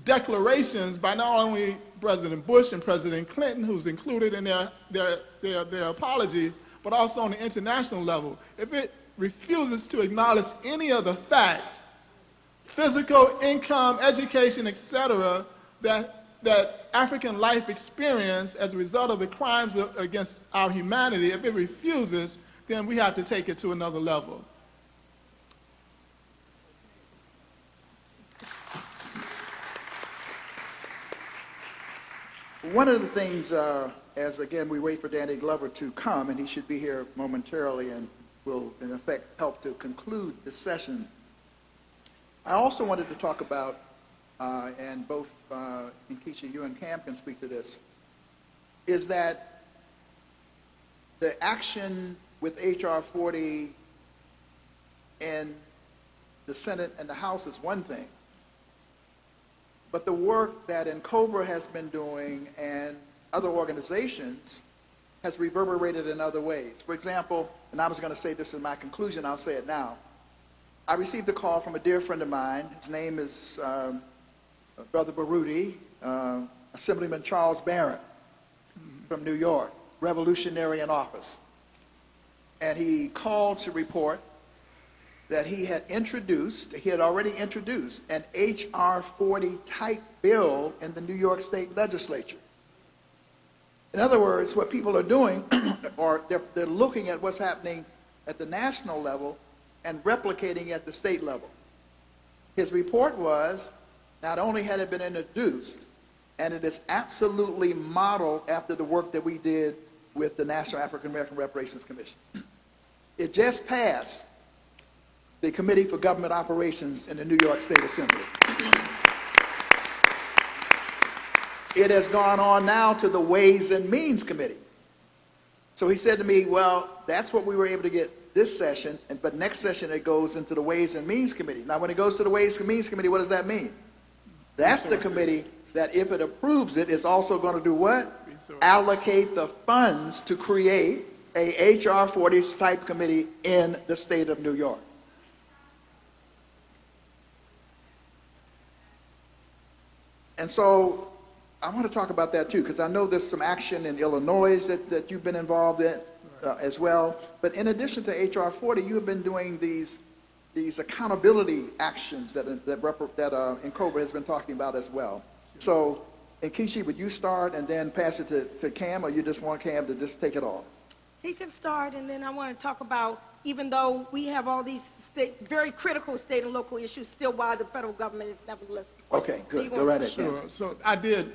declarations by not only President Bush and President Clinton, who's included in their apologies, but also on the international level, if it refuses to acknowledge any of the facts, physical, income, education, etc., that African life experience as a result of the crimes against our humanity, if it refuses, then we have to take it to another level. One of the things, as again we wait for Danny Glover to come, and he should be here momentarily and will in effect help to conclude this session, I also wanted to talk about, and both Nkechi, you and Cam can speak to this, is that the action with H.R. 40 in the Senate and the House is one thing, but the work that NCOBRA has been doing and other organizations has reverberated in other ways. For example, and I was going to say this in my conclusion, I'll say it now. I received a call from a dear friend of mine. His name is Brother Baruti, Assemblyman Charles Barron from New York, revolutionary in office. And he called to report that he had already introduced an H.R. 40 type bill in the New York State Legislature. In other words, what people are doing, or they're looking at what's happening at the national level and replicating at the state level. His report was, not only had it been introduced, and it is absolutely modeled after the work that we did with the National African American Reparations Commission. It just passed the Committee for Government Operations in the New York State Assembly. It has gone on now to the Ways and Means Committee. So he said to me, well, that's what we were able to get this session, but next session it goes into the Ways and Means Committee. Now when it goes to the Ways and Means Committee, what does that mean? That's the committee that, if it approves it, is also going to do what? Allocate the funds to create a H.R. 40 type committee in the state of New York. And so I want to talk about that too, because I know there's some action in Illinois that you've been involved in as well. But in addition to H.R. 40, you have been doing these accountability actions that NCOBRA has been talking about as well. So, Nkechi, would you start and then pass it to Cam, or you just want Cam to just take it all? He can start, and then I want to talk about, even though we have all these very critical state and local issues, still why the federal government is nevertheless. Okay, good. Go right ahead. Sure. So I did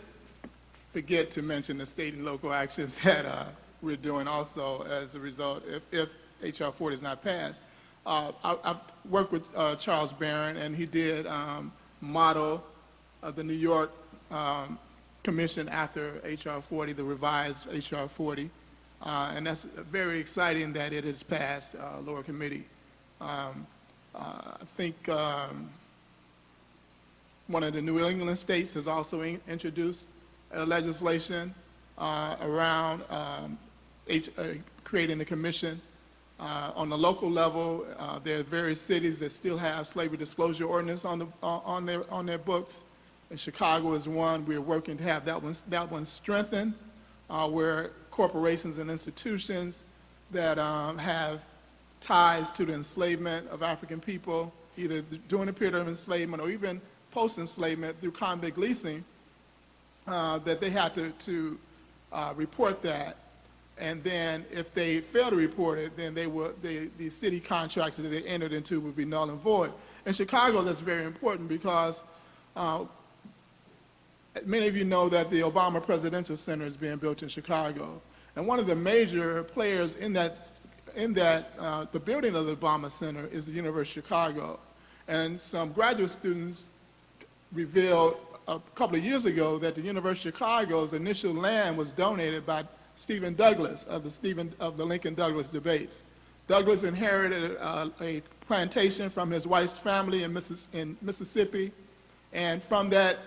forget to mention the state and local actions that we're doing also as a result if H.R. 40 is not passed. I've worked with Charles Barron, and he did model the New York Commission after H.R. 40, the revised H.R. 40. And that's very exciting that it has passed lower committee. I think one of the New England states has also introduced legislation around creating the commission. On the local level, there are various cities that still have slavery disclosure ordinance on their books. And Chicago is one. We're working to have that one strengthened, where corporations and institutions that have ties to the enslavement of African people, either during the period of enslavement or even post-enslavement through convict leasing, that they have to report that. And then if they fail to report it, then the city contracts that they entered into would be null and void. In Chicago, that's very important because many of you know that the Obama Presidential Center is being built in Chicago. And one of the major players in the building of the Obama Center is the University of Chicago. And some graduate students revealed a couple of years ago that the University of Chicago's initial land was donated by Stephen Douglas of the Lincoln Douglas debates. Douglas inherited a plantation from his wife's family in Mississippi, and from that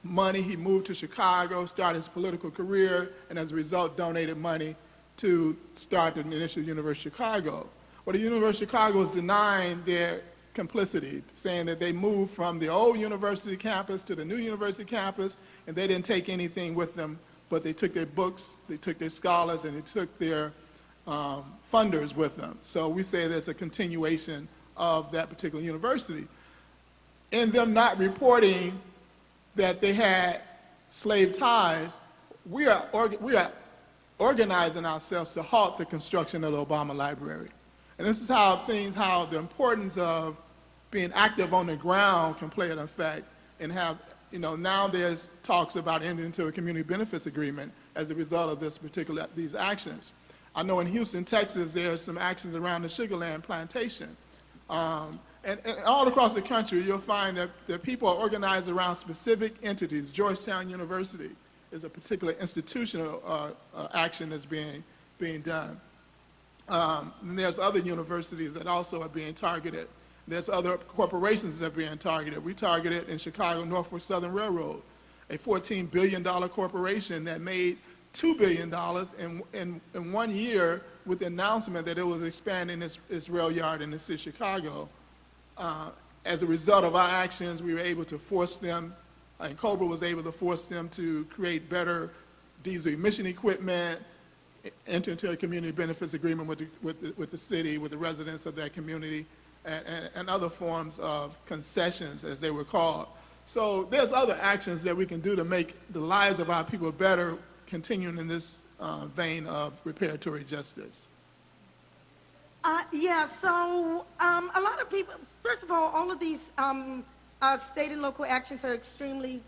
money he moved to Chicago, started his political career, and as a result donated money to start the initial University of Chicago. Well, the University of Chicago is denying their complicity, saying that they moved from the old university campus to the new university campus, and they didn't take anything with them, but they took their books, they took their scholars, and they took their funders with them. So we say there's a continuation of that particular university. In them not reporting that they had slave ties, we are organizing ourselves to halt the construction of the Obama Library. And this is how the importance of being active on the ground can play an effect, and have, now there's talks about entering into a community benefits agreement as a result of these actions. I know in Houston, Texas, there are some actions around the Sugarland plantation. And all across the country, you'll find that people are organized around specific entities. Georgetown University is a particular institutional action that's being done. And there's other universities that also are being targeted. There's other corporations that are being targeted. We targeted in Chicago Norfolk Southern Railroad, a $14 billion corporation that made $2 billion in 1 year with the announcement that it was expanding its rail yard in the city of Chicago. As a result of our actions, we were able to force them, and COBRA was able to force them to create better diesel emission equipment, enter into a community benefits agreement with the city, with the residents of that community, and other forms of concessions, as they were called. So there's other actions that we can do to make the lives of our people better, continuing in this vein of reparatory justice. So a lot of people, first of all of these state and local actions are extremely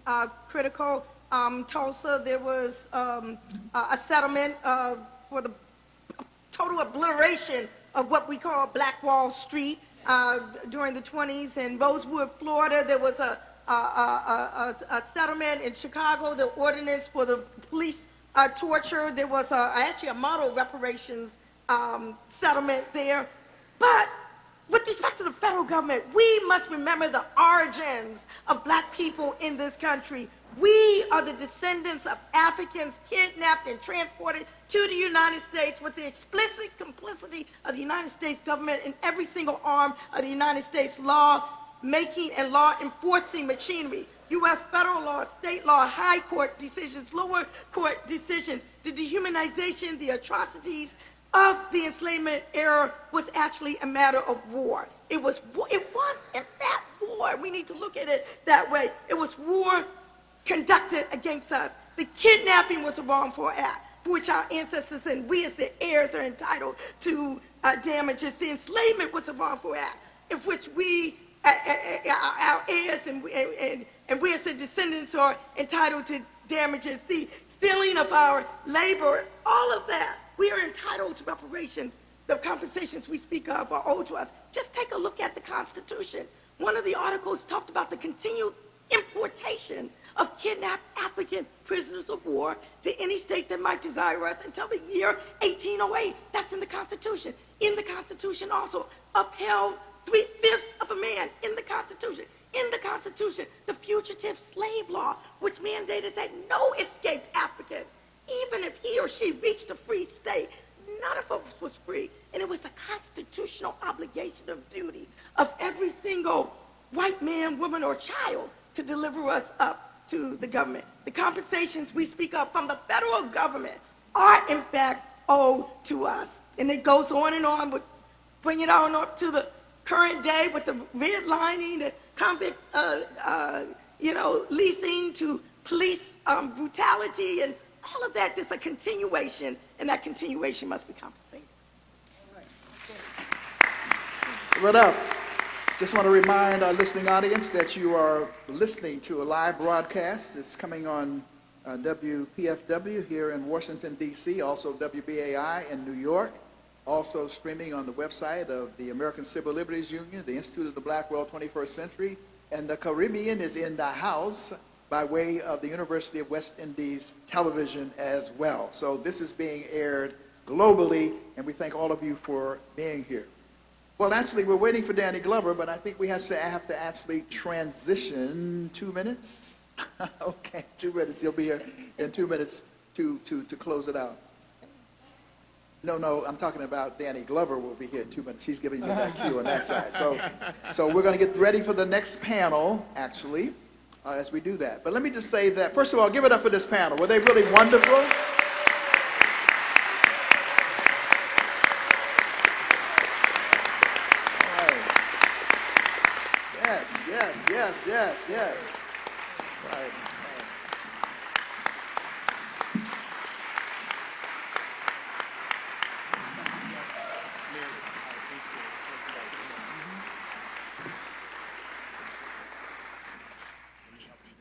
critical. Tulsa, there was a settlement for the total obliteration of what we call Black Wall Street during the 20s. In Rosewood, Florida, there was a settlement. In Chicago, the ordinance for the police torture. There was actually a model reparations settlement there. But with respect to the federal government, we must remember the origins of black people in this country. We are the descendants of Africans kidnapped and transported to the United States with the explicit complicity of the United States government in every single arm of the United States law-making and law-enforcing machinery. U.S. federal law, state law, high court decisions, lower court decisions, the dehumanization, the atrocities of the enslavement era was actually a matter of war. It was in fact war. We need to look at it that way. It was war conducted against us. The kidnapping was a wrongful act for which our ancestors and we as the heirs are entitled to damages. The enslavement was a wrongful act in which we, our heirs and we as the descendants are entitled to damages. The stealing of our labor, all of that, we are entitled to reparations. The compensations we speak of are owed to us. Just take a look at the Constitution. One of the articles talked about the continued importation of kidnapped African prisoners of war to any state that might desire us until the year 1808. That's in the Constitution. In the Constitution also, upheld 3/5 of a man in the Constitution. In the Constitution, the fugitive slave law, which mandated that no escaped African, even if he or she reached a free state, none of us was free. And it was the constitutional obligation of duty of every single white man, woman, or child to deliver us up to the government. The compensations we speak of from the federal government are, in fact, owed to us. And it goes on and on, but bring it on up to the current day with the redlining, the convict, leasing to police brutality, and all of that. There's a continuation, and that continuation must be compensated. What up? Just want to remind our listening audience that you are listening to a live broadcast. It's coming on WPFW here in Washington, D.C., also WBAI in New York, also streaming on the website of the American Civil Liberties Union, the Institute of the Black World 21st Century, and the Caribbean is in the house. by way of the University of West Indies television as well. So this is being aired globally, and we thank all of you for being here. Well, actually, we're waiting for Danny Glover, but I think we have to actually transition 2 minutes. Okay, 2 minutes. He'll be here in 2 minutes to close it out. No, I'm talking about Danny Glover will be here in 2 minutes. She's giving me that cue on that side. So we're going to get ready for the next panel, actually, as we do that. But let me just say that, first of all, give it up for this panel. Were they really wonderful? Yes. Right.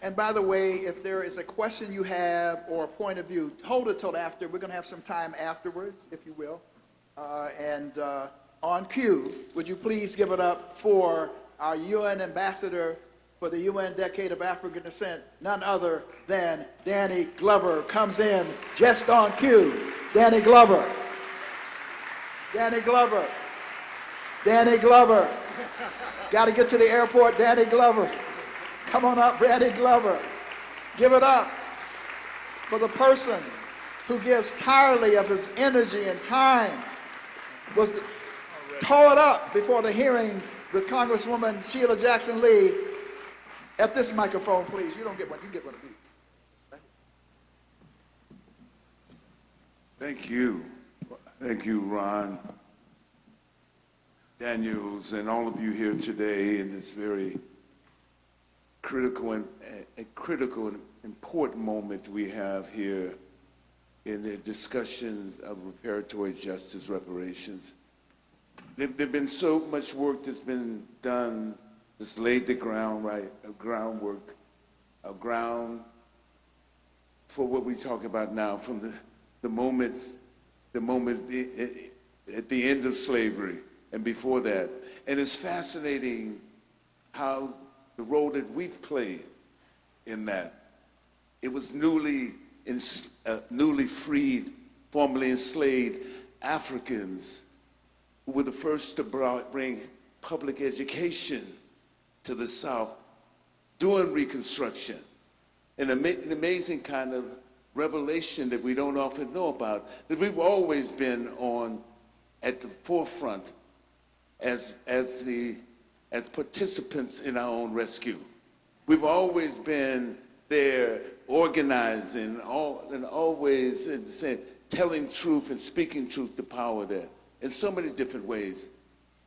And by the way, if there is a question you have or a point of view, hold it till after. We're going to have some time afterwards, if you will. On cue, would you please give it up for our UN ambassador for the UN Decade of African Descent, none other than Danny Glover, comes in just on cue. Danny Glover. Danny Glover. Danny Glover. Got to get to the airport, Danny Glover. Come on up, Danny Glover. Give it up for the person who gives entirely of his energy and time, was tore it up before the hearing with Congresswoman Sheila Jackson Lee. At this microphone, please. You don't get one. You get one of these. Thank you. Thank you, Ron, Daniels, and all of you here today in this very critical and important moment we have here in the discussions of reparatory justice reparations. There's been so much work that's been done that's laid the ground, groundwork, a ground for what we talk about now, from the moment at the end of slavery and before that. And it's fascinating how the role that we've played in that. It was newly freed, formerly enslaved Africans who were the first to bring public education to the South during Reconstruction. An amazing kind of revelation that we don't often know about, that we've always been at the forefront as participants in our own rescue. We've always been there organizing and always telling truth and speaking truth to power there in so many different ways.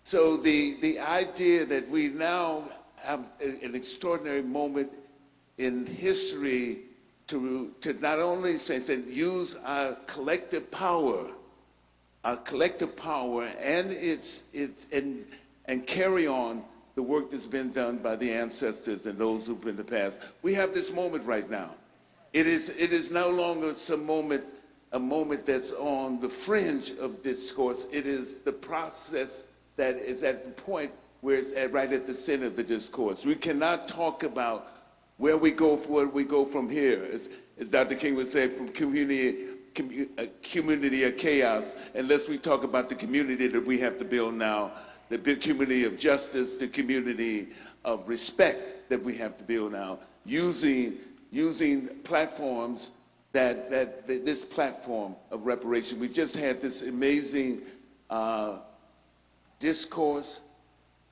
So the idea that we now have an extraordinary moment in history to not only use our collective power and carry on the work that's been done by the ancestors and those who've been in the past. We have this moment right now. It is no longer a moment that's on the fringe of discourse. It is the process that is at the point where it's right at the center of the discourse. We cannot talk about where we go from here. As Dr. King would say, from community of chaos, unless we talk about the community that we have to build now, the big community of justice, the community of respect that we have to build now, using platforms this platform of reparation. We just had this amazing discourse.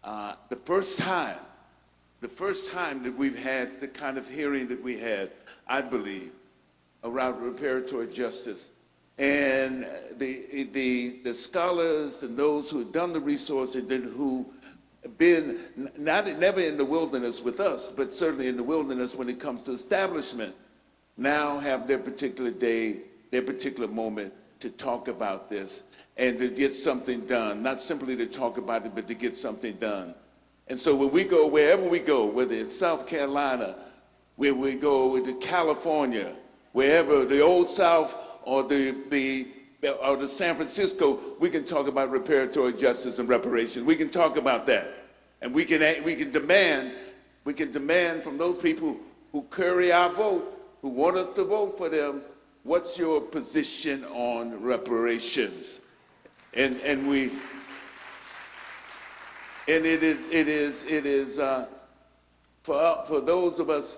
The first time that we've had the kind of hearing that we had, I believe, around reparatory justice. And the scholars and those who have done the research and who have been never in the wilderness with us, but certainly in the wilderness when it comes to establishment, now have their particular day, their particular moment to talk about this and to get something done, not simply to talk about it, but to get something done. And so when we go, wherever we go, whether it's South Carolina, where we go to California, wherever, the Old South or the San Francisco, we can talk about reparatory justice and reparations. We can talk about that. And we can demand from those people who carry our vote, who want us to vote for them, what's your position on reparations? And it is for those of us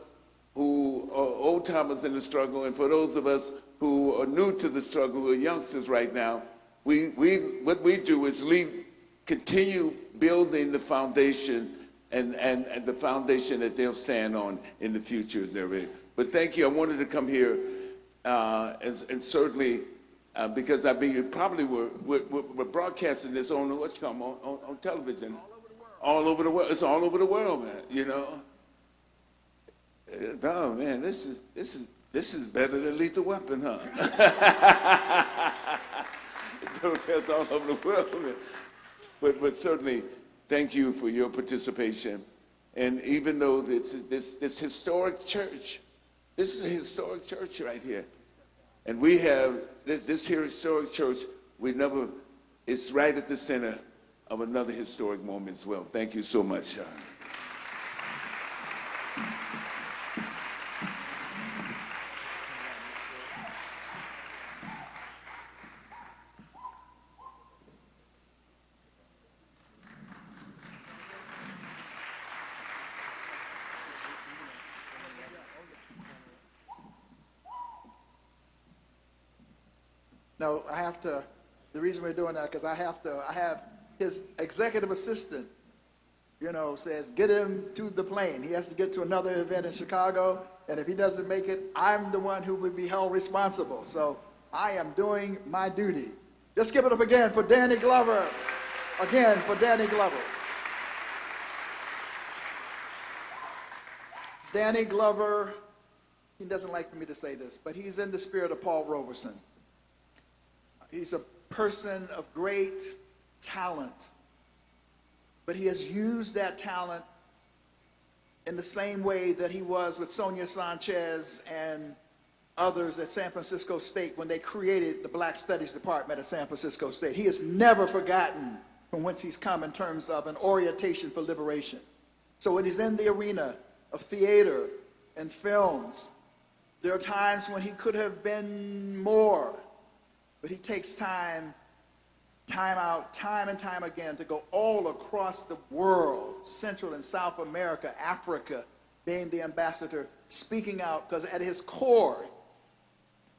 who are old timers in the struggle, and for those of us who are new to the struggle, who are youngsters right now, what we do is continue building the foundation and the foundation that they'll stand on in the future as they're ready. But thank you. I wanted to come here and certainly because probably we're broadcasting this on on television. All over the world. It's all over the world, man. You know. Oh man, this is better than Lethal Weapon, huh? It's all over the world, man. But certainly, thank you for your participation. And even though this historic church, this is a historic church right here, and we have this here historic church. It's right at the center of another historic moment as well. Thank you so much. No, the reason we're doing that, because I have his executive assistant, says, get him to the plane. He has to get to another event in Chicago, and if he doesn't make it, I'm the one who would be held responsible. So I am doing my duty. Let's give it up again for Danny Glover. Again for Danny Glover. Danny Glover, he doesn't like for me to say this, but he's in the spirit of Paul Robeson. He's a person of great talent, but he has used that talent in the same way that he was with Sonia Sanchez and others at San Francisco State when they created the Black Studies Department at San Francisco State. He has never forgotten from whence he's come in terms of an orientation for liberation. So when he's in the arena of theater and films, there are times when he could have been more, but he takes time out, time and time again, to go all across the world, Central and South America, Africa, being the ambassador, speaking out, because at his core,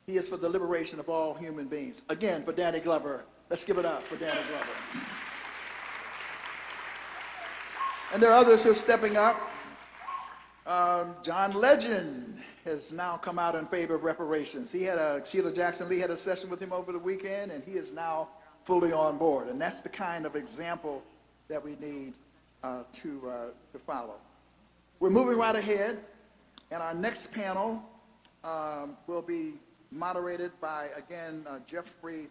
he is for the liberation of all human beings. Again, for Danny Glover. Let's give it up for Danny Glover. And there are others who are stepping up. John Legend has now come out in favor of reparations. Sheila Jackson Lee had a session with him over the weekend, and he is now fully on board. And that's the kind of example that we need to follow. We're moving right ahead, and our next panel will be moderated by, again, Jeffrey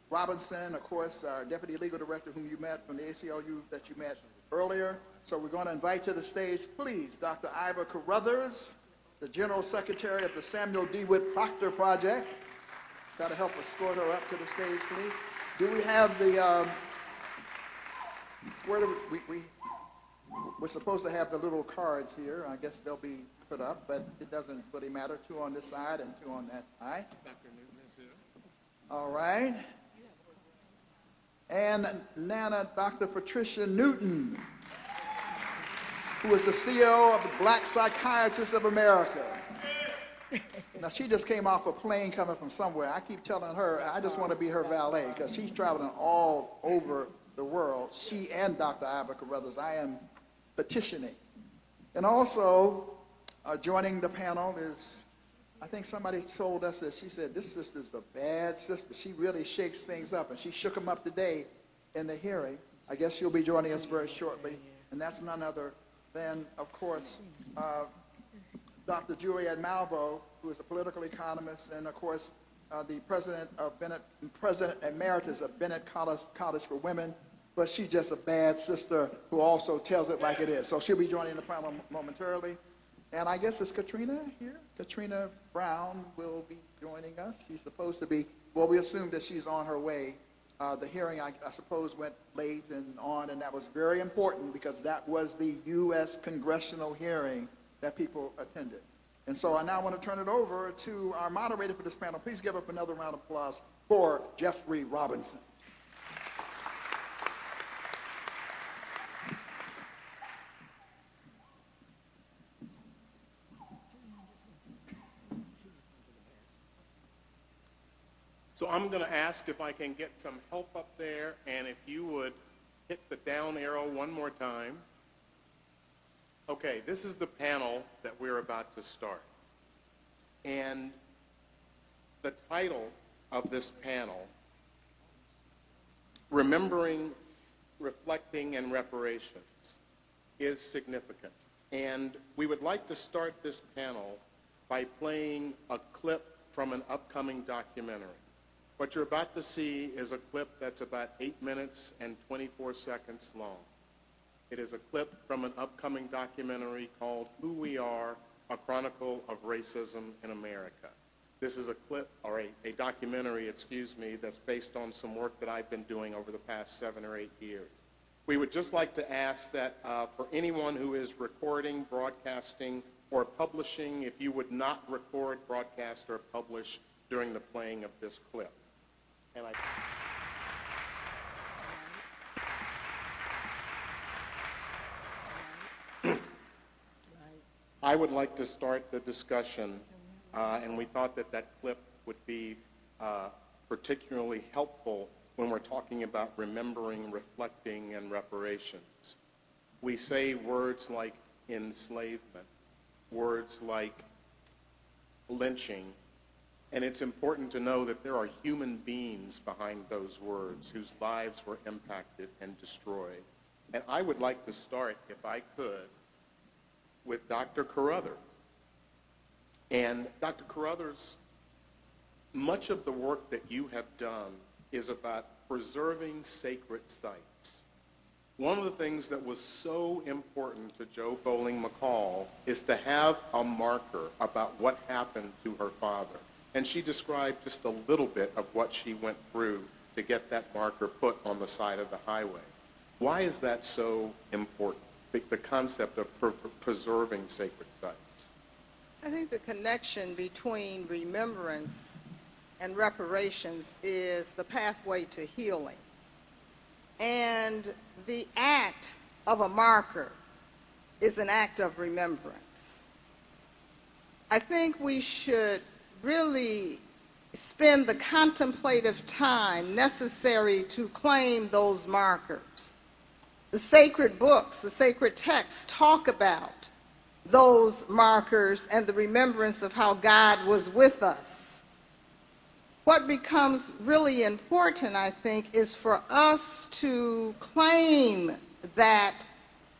Robinson, of course, our Deputy Legal Director, whom you met from the ACLU that you met earlier. So we're going to invite to the stage, please, Dr. Ivor Carruthers, the General Secretary of the Samuel DeWitt Proctor Project. Got to help escort her up to the stage, please. Do we have the, we're supposed to have the little cards here. I guess they'll be put up, but it doesn't really matter. 2 on this side and 2 on that side. Dr. Newton is here. All right. And Dr. Patricia Newton, who is the CEO of the Black Psychiatrists of America. Now, she just came off a plane coming from somewhere. I keep telling her, I just want to be her valet, because she's traveling all over the world. She and Dr. Ivor Carruthers, I am petitioning. And also, joining the panel is, I think somebody told us that she said, this sister's a bad sister. She really shakes things up, and she shook them up today in the hearing. I guess she'll be joining us very shortly, and that's none other than, of course, Dr. Juliet Malvo, who is a political economist, and of course, the president emeritus of Bennett College for Women, but she's just a bad sister who also tells it like it is. So she'll be joining the panel momentarily. And I guess, is Katrina here? Katrina Brown will be joining us. She's supposed to be, well, we assume that she's on her way. The hearing, I suppose, went late and on, and that was very important because that was the U.S. congressional hearing that people attended. And so I now want to turn it over to our moderator for this panel. Please give up another round of applause for Jeffrey Robinson. So I'm going to ask if I can get some help up there, and if you would hit the down arrow one more time. Okay, this is the panel that we're about to start. And the title of this panel, Remembering, Reflecting, and Reparations, is significant. And we would like to start this panel by playing a clip from an upcoming documentary. What you're about to see is a clip that's about 8 minutes and 24 seconds long. It is a clip from an upcoming documentary called Who We Are, A Chronicle of Racism in America. This is a clip, or a documentary, that's based on some work that I've been doing over the past 7 or 8 years. We would just like to ask that for anyone who is recording, broadcasting, or publishing, if you would not record, broadcast, or publish during the playing of this clip. And I would like to start the discussion, and we thought that that clip would be particularly helpful when we're talking about remembering, reflecting, and reparations. We say words like enslavement, words like lynching, and it's important to know that there are human beings behind those words whose lives were impacted and destroyed. And I would like to start, if I could, with Dr. Carruthers. And Dr. Carruthers, much of the work that you have done is about preserving sacred sites. One of the things that was so important to Joe Bowling McCall is to have a marker about what happened to her father. And she described just a little bit of what she went through to get that marker put on the side of the highway. Why is that so important, the concept of preserving sacred sites? I think the connection between remembrance and reparations is the pathway to healing. And the act of a marker is an act of remembrance. I think we should really spend the contemplative time necessary to claim those markers. The sacred books, the sacred texts talk about those markers and the remembrance of how God was with us. What becomes really important, I think, is for us to claim that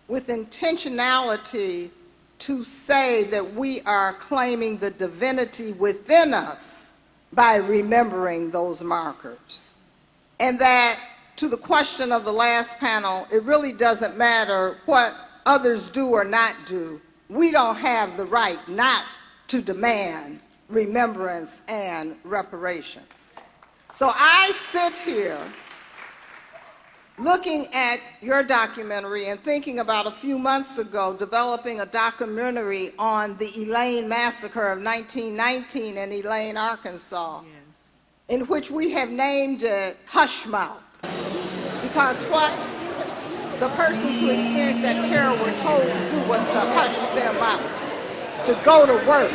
with intentionality, to say that we are claiming the divinity within us by remembering those markers. And that, to the question of the last panel, it really doesn't matter what others do or not do. We don't have the right not to demand remembrance and reparations. So I sit here looking at your documentary and thinking about a few months ago developing a documentary on the Elaine massacre of 1919 in Elaine, Arkansas, in which we have named it Hush Mouth, because what the persons who experienced that terror were told to do was to hush their mouth, to go to work.